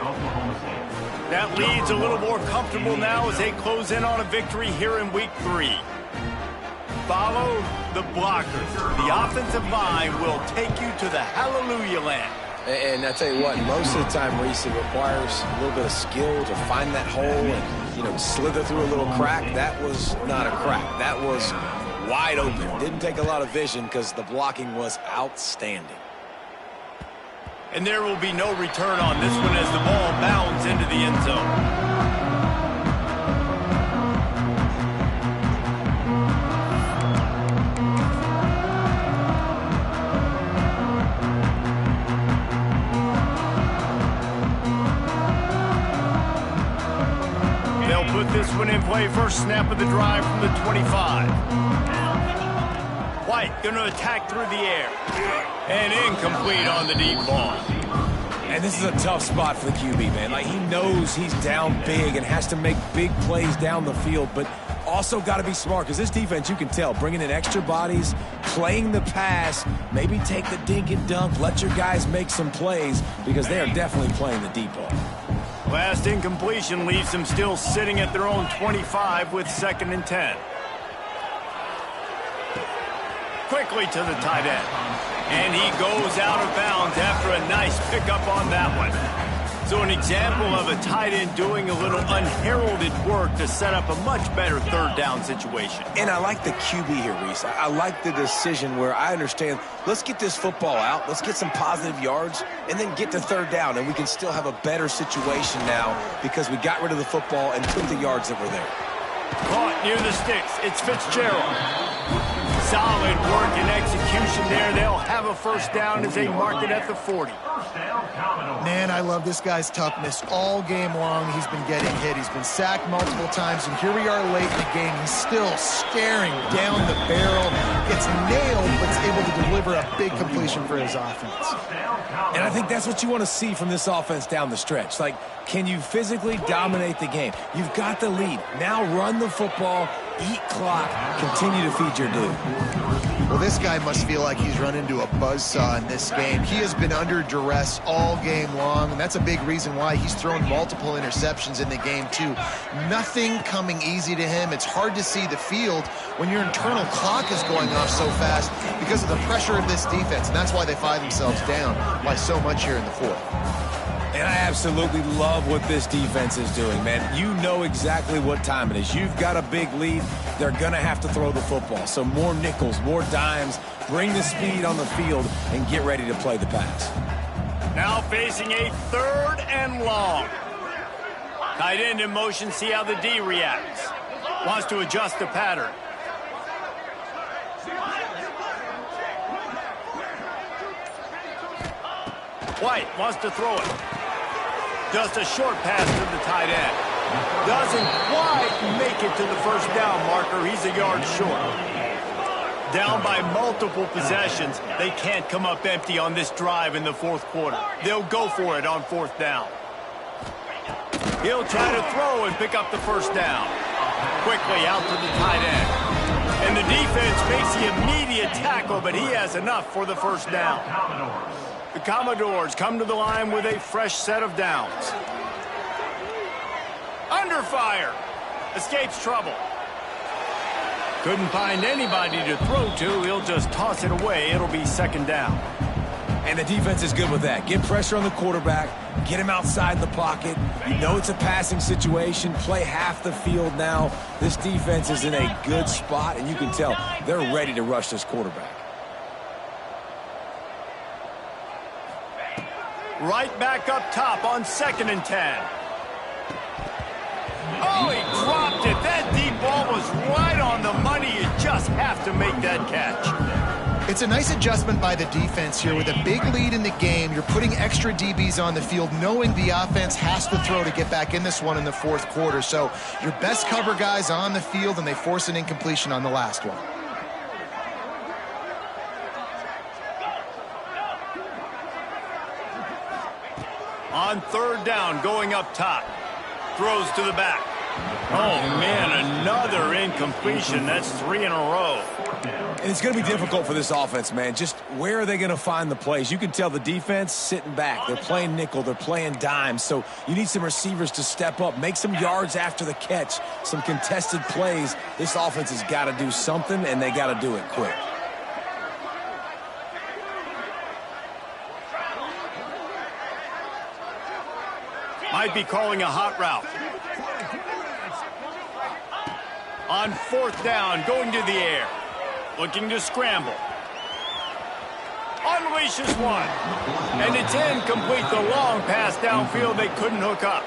That lead's a little more comfortable now as they close in on a victory here in week 3. Follow the blockers. The offensive line will take you to the hallelujah land. And I tell you what, most of the time, Reese, it requires a little bit of skill to find that hole and, slither through a little crack. That was not a crack. That was wide open. Didn't take a lot of vision because the blocking was outstanding. And there will be no return on this one as the ball bounds into the end zone. Put this one in play. First snap of the drive from the 25. White going to attack through the air. And incomplete on the deep ball. And this is a tough spot for the QB, man. Like, he knows he's down big and has to make big plays down the field, but also got to be smart because this defense, you can tell, bringing in extra bodies, playing the pass, maybe take the dink and dunk, let your guys make some plays because they are definitely playing the deep ball. Last incompletion leaves them still sitting at their own 25 with 2nd and 10. Quickly to the tight end. And he goes out of bounds after a nice pickup on that one. So an example of a tight end doing a little unheralded work to set up a much better 3rd down situation. And I like the QB here, Reese. I like the decision where I understand, let's get this football out, let's get some positive yards, and then get to 3rd down, and we can still have a better situation now because we got rid of the football and took the yards that were there. Caught near the sticks. It's Fitzgerald. Solid work and execution there. They'll have a first down as they mark it at the 40. Man, I love this guy's toughness. All game long, he's been getting hit. He's been sacked multiple times, and here we are late in the game. He's still staring down the barrel. Gets nailed, but is able to deliver a big completion for his offense. And I think that's what you want to see from this offense down the stretch. Like, can you physically dominate the game? You've got the lead. Now run the football, eat clock, continue to feed your dude. Well, this guy must feel like he's run into a buzzsaw in this game. He has been under duress all game long, and that's a big reason why he's thrown multiple interceptions in the game, too. Nothing coming easy to him. It's hard to see the field when your internal clock is going off so fast because of the pressure of this defense, and that's why they find themselves down by so much here in the 4th. And I absolutely love what this defense is doing, man. You know exactly what time it is. You've got a big lead. They're going to have to throw the football. So more nickels, more dimes, bring the speed on the field, and get ready to play the pass. Now facing a 3rd and long. Tight end in motion, see how the D reacts. Wants to adjust the pattern. White wants to throw it. Just a short pass to the tight end. Doesn't quite make it to the first down marker. He's a yard short. Down by multiple possessions. They can't come up empty on this drive in the 4th quarter. They'll go for it on 4th down. He'll try to throw and pick up the first down. Quickly out to the tight end. And the defense makes the immediate tackle, but he has enough for the first down. The Commodores come to the line with a fresh set of downs. Under fire. Escapes trouble. Couldn't find anybody to throw to. He'll just toss it away. It'll be second down. And the defense is good with that. Get pressure on the quarterback. Get him outside the pocket. You know it's a passing situation. Play half the field now. This defense is in a good spot, and you can tell they're ready to rush this quarterback. Right back up top on 2nd and 10. Oh, he dropped it. That deep ball was right on the money. You just have to make that catch. It's a nice adjustment by the defense here. With a big lead in the game, you're putting extra DBs on the field, knowing the offense has to throw to get back in this one in the 4th quarter. So your best cover guys on the field, and they force an incompletion on the last one. On 3rd down, going up top. Throws to the back. Oh, man, another incompletion. That's 3 in a row. And it's going to be difficult for this offense, man. Just where are they going to find the plays? You can tell the defense sitting back. They're playing nickel. They're playing dime. So you need some receivers to step up, make some yards after the catch, some contested plays. This offense has got to do something, and they got to do it quick. Might be calling a hot route. On 4th down, going to the air. Looking to scramble. Unleashes one. And it's incomplete. The long pass downfield they couldn't hook up.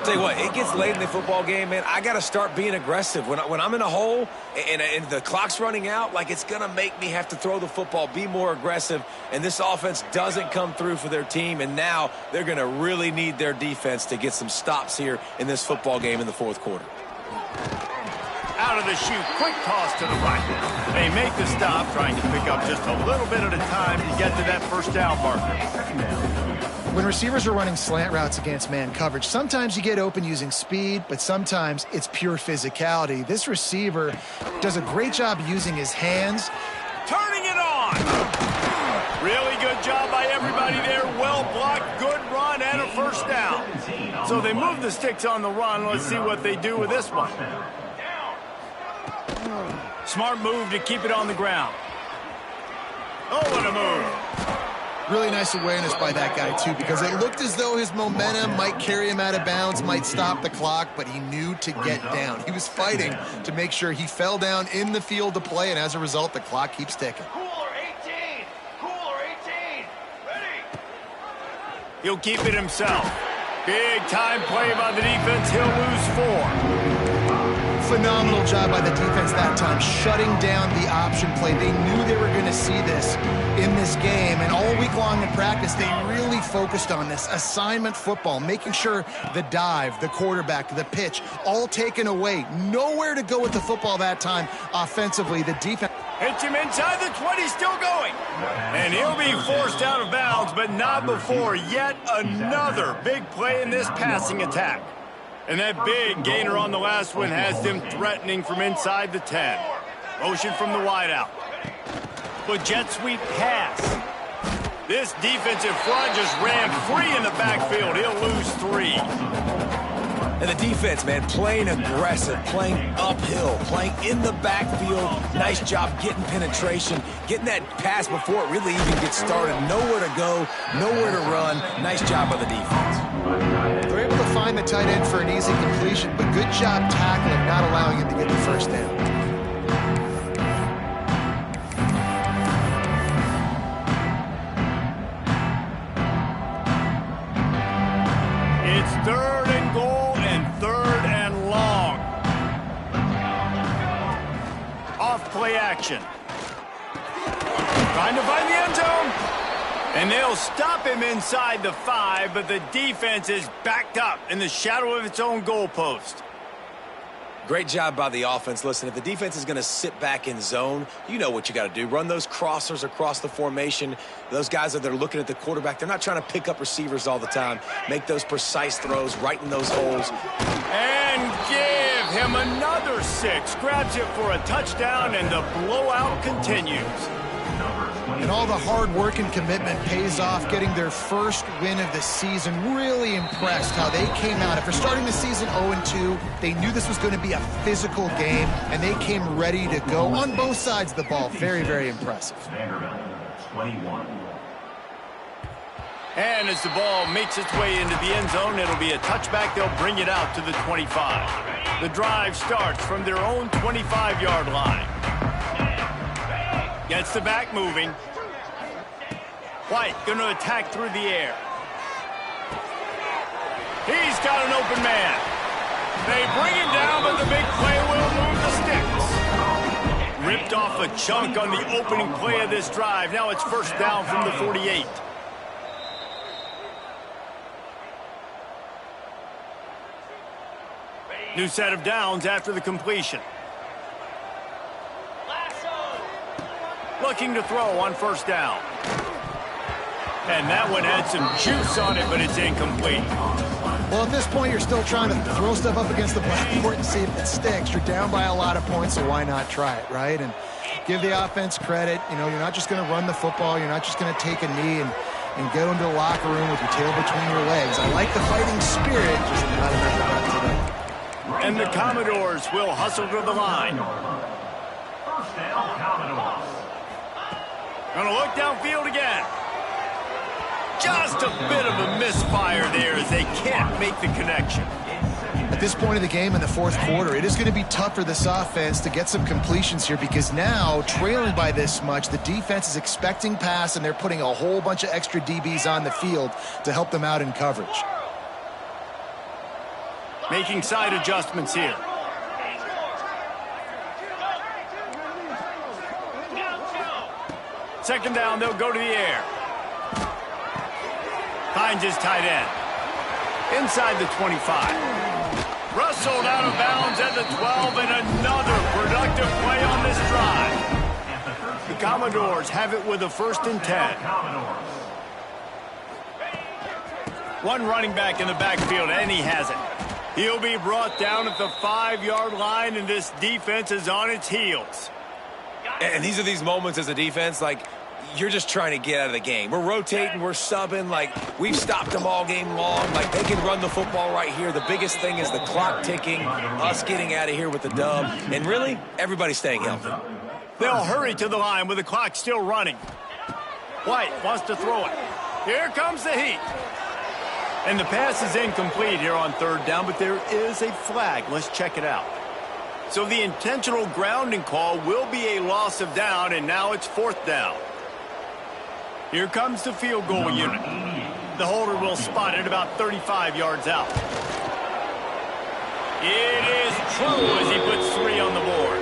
Tell you what, it gets late in the football game, man. I got to start being aggressive. When I'm in a hole and the clock's running out, like, it's going to make me have to throw the football, be more aggressive. And this offense doesn't come through for their team. And now they're going to really need their defense to get some stops here in this football game in the 4th quarter. Out of the chute, quick toss to the right. They make the stop, trying to pick up just a little bit at a time to get to that 1st down marker. When receivers are running slant routes against man coverage, sometimes you get open using speed, but sometimes it's pure physicality. This receiver does a great job using his hands. Turning it on! Really good job by everybody there. Well blocked, good run, and a 1st down. So they move the sticks on the run. Let's see what they do with this one. Smart move to keep it on the ground. Oh, what a move. Really nice awareness by that guy, too, because it looked as though his momentum might carry him out of bounds, might stop the clock, but he knew to get down. He was fighting to make sure he fell down in the field to play, and as a result, the clock keeps ticking. Cooler 18! Cooler 18! Ready! He'll keep it himself. Big time play by the defense. He'll lose 4. Phenomenal job by the defense that time, shutting down the option play. They knew they were going to see this in this game, and all week long in practice, they really focused on this assignment football, making sure the dive, the quarterback, the pitch, all taken away. Nowhere to go with the football that time offensively. The defense hits him inside the 20, still going. And he'll be forced out of bounds, but not before yet another big play in this passing attack. And that big gainer on the last one has them threatening from inside the 10. Motion from the wideout. But jet sweep pass. This defensive front just ran free in the backfield. He'll lose 3. And the defense, man, playing aggressive, playing uphill, playing in the backfield. Nice job getting penetration, getting that pass before it really even gets started. Nowhere to go, nowhere to run. Nice job by the defense. They're able to find the tight end for an easy completion, but good job tackling, not allowing him to get the 1st down. It's 3rd and goal and 3rd and long. Off play action. Trying to find the end zone. And they'll stop him inside the 5, but the defense is backed up in the shadow of its own goalpost. Great job by the offense. Listen, if the defense is going to sit back in zone, you know what you got to do. Run those crossers across the formation. Those guys that are looking at the quarterback, they're not trying to pick up receivers all the time. Make those precise throws right in those holes. And give him another 6. Grabs it for a touchdown, and the blowout continues. And all the hard work and commitment pays off, getting their first win of the season. Really impressed how they came out. After starting the season 0-2, they knew this was going to be a physical game, and they came ready to go on both sides of the ball. Very, very impressive. Vanderbilt, 21. And as the ball makes its way into the end zone, it'll be a touchback. They'll bring it out to the 25. The drive starts from their own 25-yard line. Gets the back moving. White going to attack through the air. He's got an open man. They bring him down, but the big play will move the sticks. Ripped off a chunk on the opening play of this drive. Now it's first down from the 48. New set of downs after the completion. Looking to throw on first down. And that one had some juice on it, but it's incomplete. Well, at this point, you're still trying to throw stuff up against the blackboard and see if it sticks. You're down by a lot of points, so why not try it, right? And give the offense credit. You know, you're not just going to run the football. You're not just going to take a knee and go into the locker room with your tail between your legs. I like the fighting spirit, just not enough of it today. And the Commodores will hustle to the line. First down, Commodores. Gonna look downfield again. Just a bit of a misfire there as they can't make the connection. At this point of the game in the fourth quarter, it is going to be tough for this offense to get some completions here because now, trailing by this much, the defense is expecting pass and they're putting a whole bunch of extra DBs on the field to help them out in coverage. Making side adjustments here. Second down, they'll go to the air. Finds his tight end. Inside the 25. Rustled out of bounds at the 12, and another productive play on this drive. The Commodores have it with a 1st and 10. One running back in the backfield, and he has it. He'll be brought down at the 5-yard line, and this defense is on its heels. And these are these moments as a defense, like, you're just trying to get out of the game. We're rotating, we're subbing, like, we've stopped them all game long. Like, they can run the football right here. The biggest thing is the clock ticking, us getting out of here with the dub, and really, everybody staying healthy. They'll hurry to the line with the clock still running. White wants to throw it. Here comes the heat. And the pass is incomplete here on 3rd down, but there is a flag. Let's check it out. So the intentional grounding call will be a loss of down, and now it's 4th down. Here comes the field goal unit. The holder will spot it about 35 yards out. It is true as he puts 3 on the board.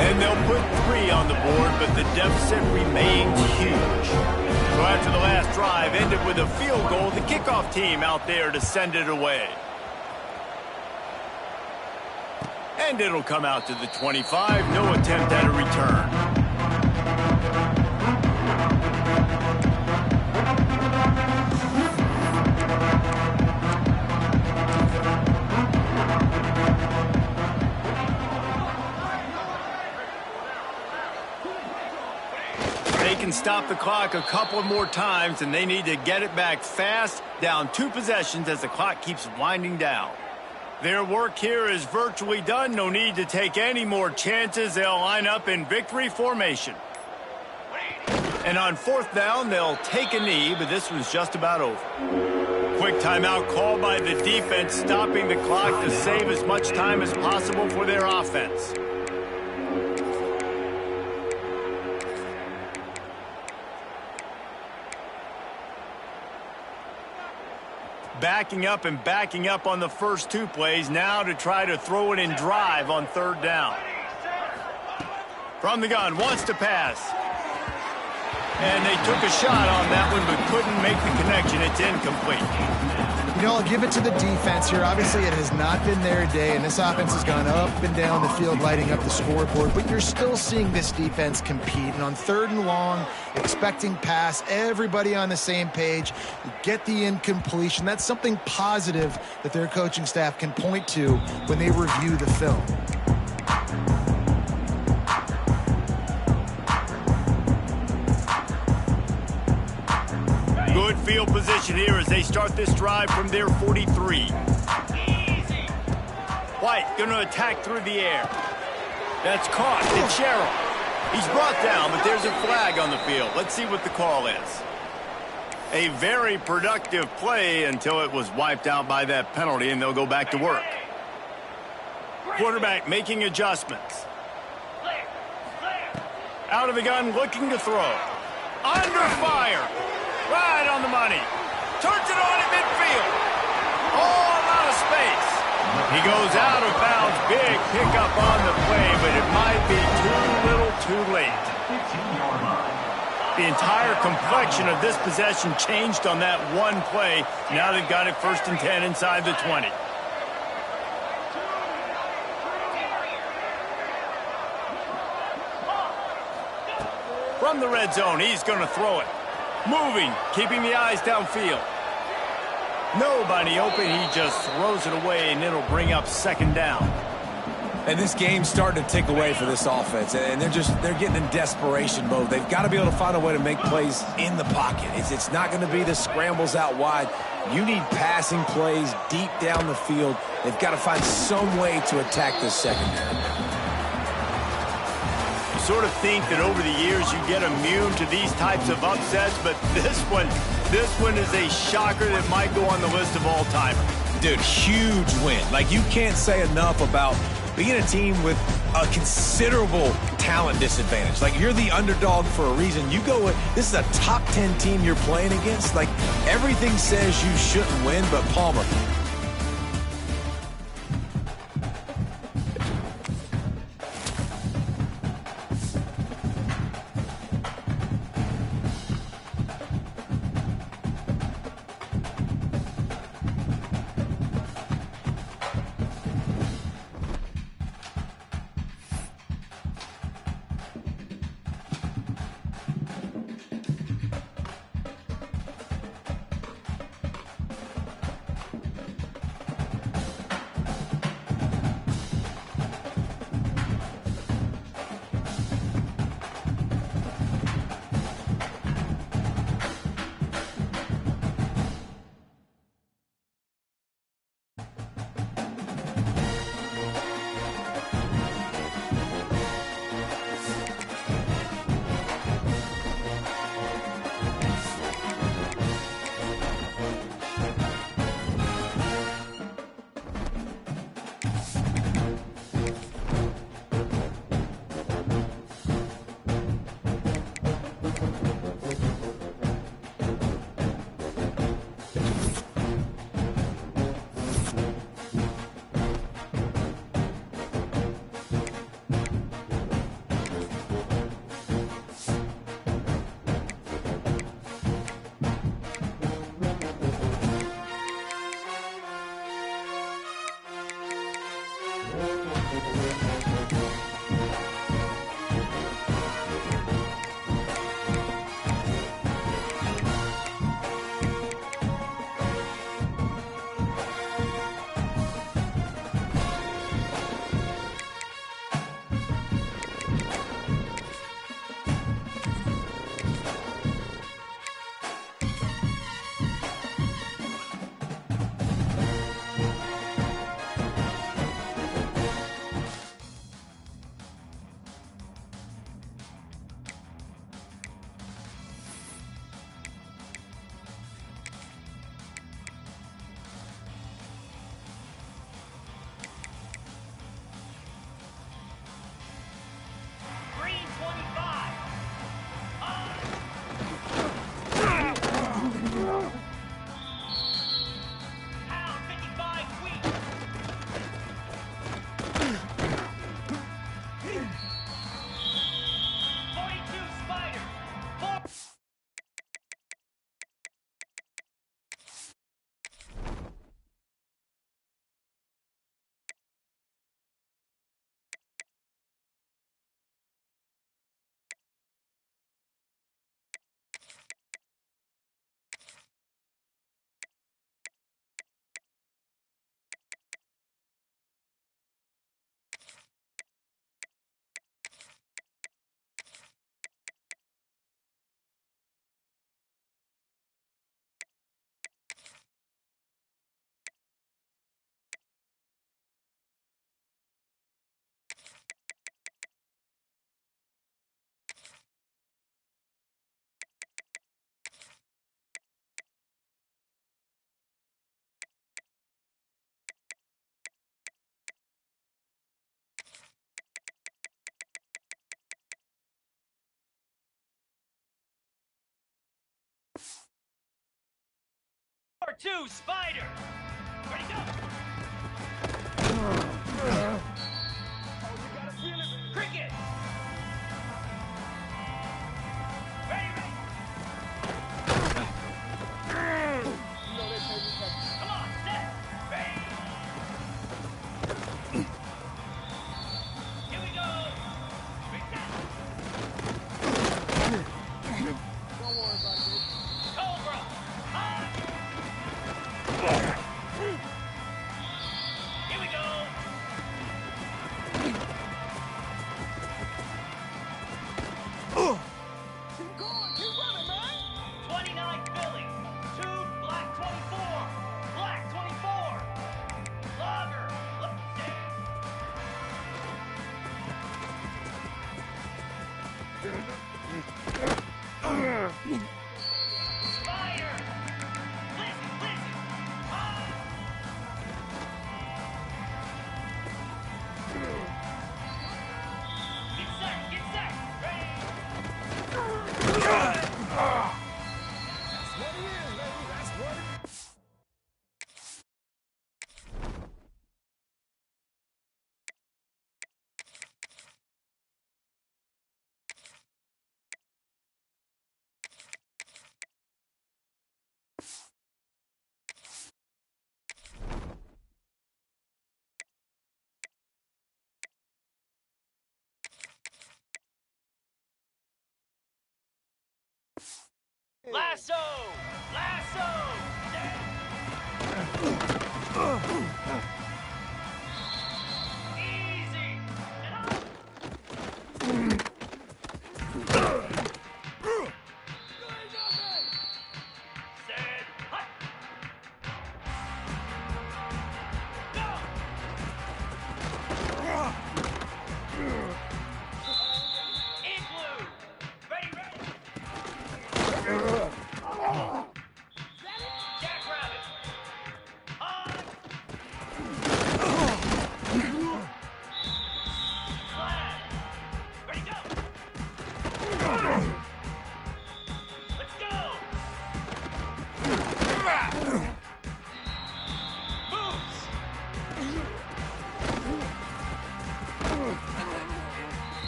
And they'll put 3 on the board, but the deficit remains huge. So after the last drive ended with a field goal, the kickoff team out there to send it away. And it'll come out to the 25. No attempt at a return. They can stop the clock a couple more times, and they need to get it back fast, down 2 possessions as the clock keeps winding down. Their work here is virtually done. No need to take any more chances. They'll line up in victory formation. And on 4th down, they'll take a knee, but this one's just about over. Quick timeout called by the defense, stopping the clock to save as much time as possible for their offense. Backing up and backing up on the first 2 plays, now to try to throw it in drive on 3rd down. From the gun, wants to pass. And they took a shot on that one, but couldn't make the connection. It's incomplete. You know, I'll give it to the defense here. Obviously, it has not been their day, and this offense has gone up and down the field, lighting up the scoreboard. But you're still seeing this defense compete. And on 3rd and long, expecting pass, everybody on the same page, you get the incompletion. That's something positive that their coaching staff can point to when they review the film. field position here as they start this drive from their 43. White going to attack through the air. That's caught. It's Sherrill. He's brought down, but there's a flag on the field. Let's see what the call is. A very productive play until it was wiped out by that penalty, and they'll go back to work. Quarterback making adjustments. Out of the gun, looking to throw. Under fire. Right on the money. Turns it on at midfield. All out of space. He goes out of bounds. Big pickup on the play, but it might be too little too late. The entire complexion of this possession changed on that one play. Now they've got it 1st and 10 inside the 20. From the red zone, he's going to throw it. Moving, keeping the eyes downfield. Nobody open, he just throws it away, and it'll bring up 2nd down. And this game's starting to tick away for this offense, and they're getting in desperation mode. They've got to be able to find a way to make plays in the pocket. It's not going to be the scrambles out wide. You need passing plays deep down the field. They've got to find some way to attack this secondary. You sort of think that over the years you get immune to these types of upsets, but this one is a shocker that might go on the list of all-timers. Dude, huge win. Like, you can't say enough about being a team with a considerable talent disadvantage. Like, you're the underdog for a reason. You go with, this is a top 10 team you're playing against. Like, everything says you shouldn't win, but Palmer, 4-2, Spider. Ready, go. Cricket. Ready, ready. Come on, set. Ready. Here we go. Reset. Don't worry about it, dude. Cobra. On. Here we go. Keep going, keep running, man. 29 Philly. 2 Black 24. Black 24. Logger. Look, stand. Spider. Lizzie, Lizzie. On. Get set, get set. Ready. That's what it is, lady. That's what it is. Lasso! Lasso! Easy! And up! Set! Hut! Go! Igloo! Ready, ready! Jackrabbit! On! Slab! Ready, go! Let's go! Moves!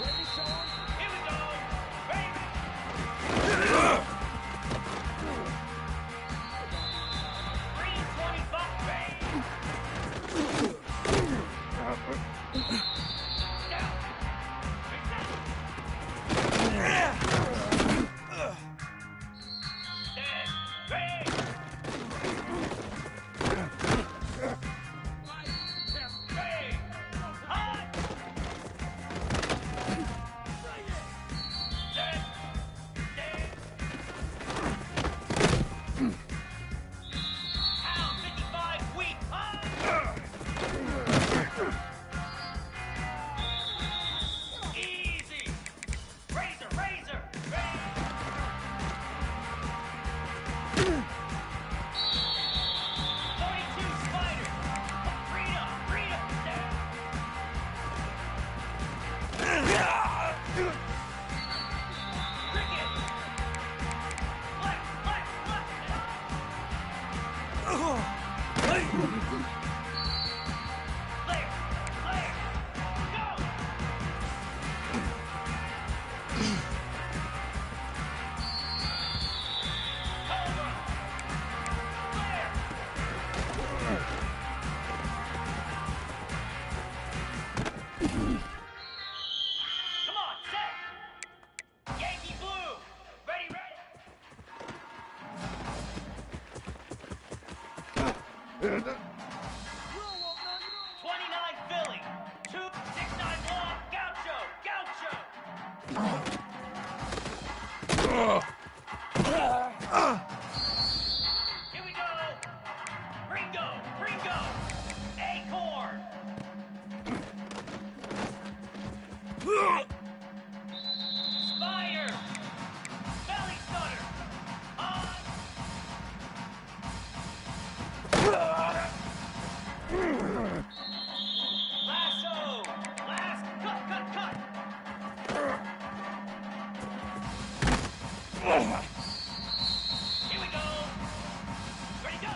Ready, Sean? Here we go! Ready, ready! 325, ready! Down! Reset! Stand! Ready! Ready! Hot! Set! Stand! Pound 55 weak! Hot! Easy! Razor, razor! Ready! 42 Spider! Freedom, freedom! Down! Cricket! Left, left, left! Clear, clear! Go! Cobra! Clear! Come on, set! Yankee Blue! Ready, ready! 29 Philly! 2691 Gaucho! Gaucho! Here we go! Ringo! Ringo! Acorn! Spider! Belly stutter! On! Lasso! Last! Cut, cut, cut! Here we go! Ready, go!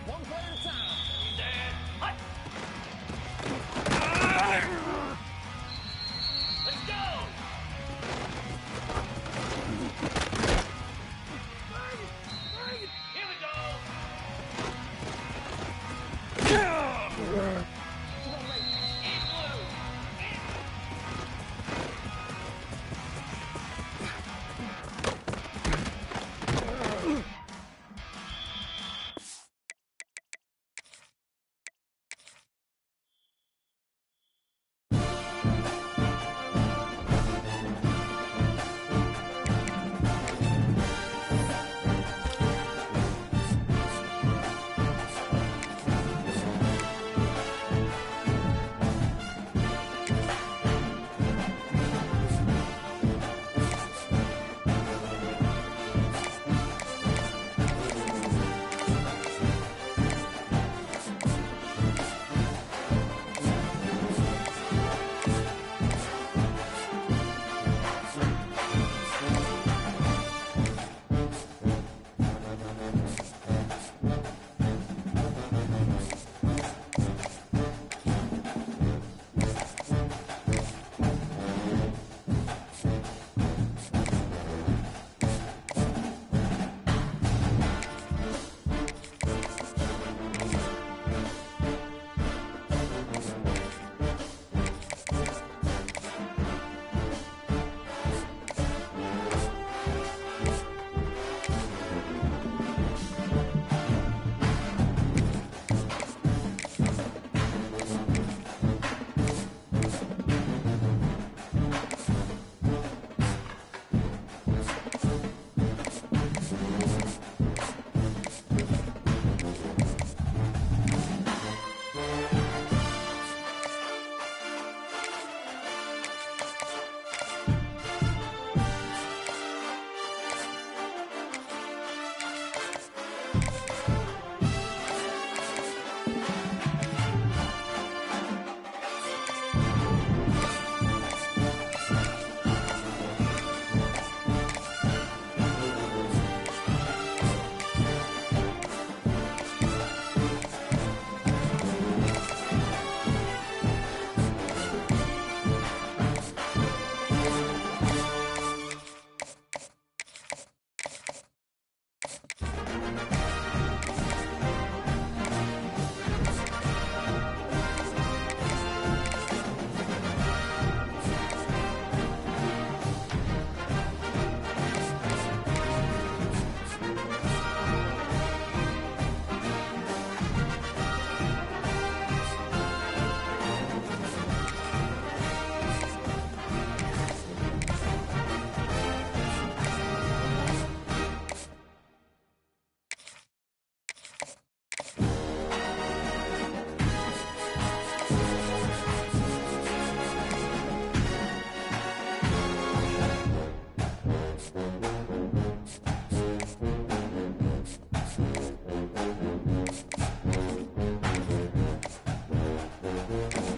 One play at a time. you.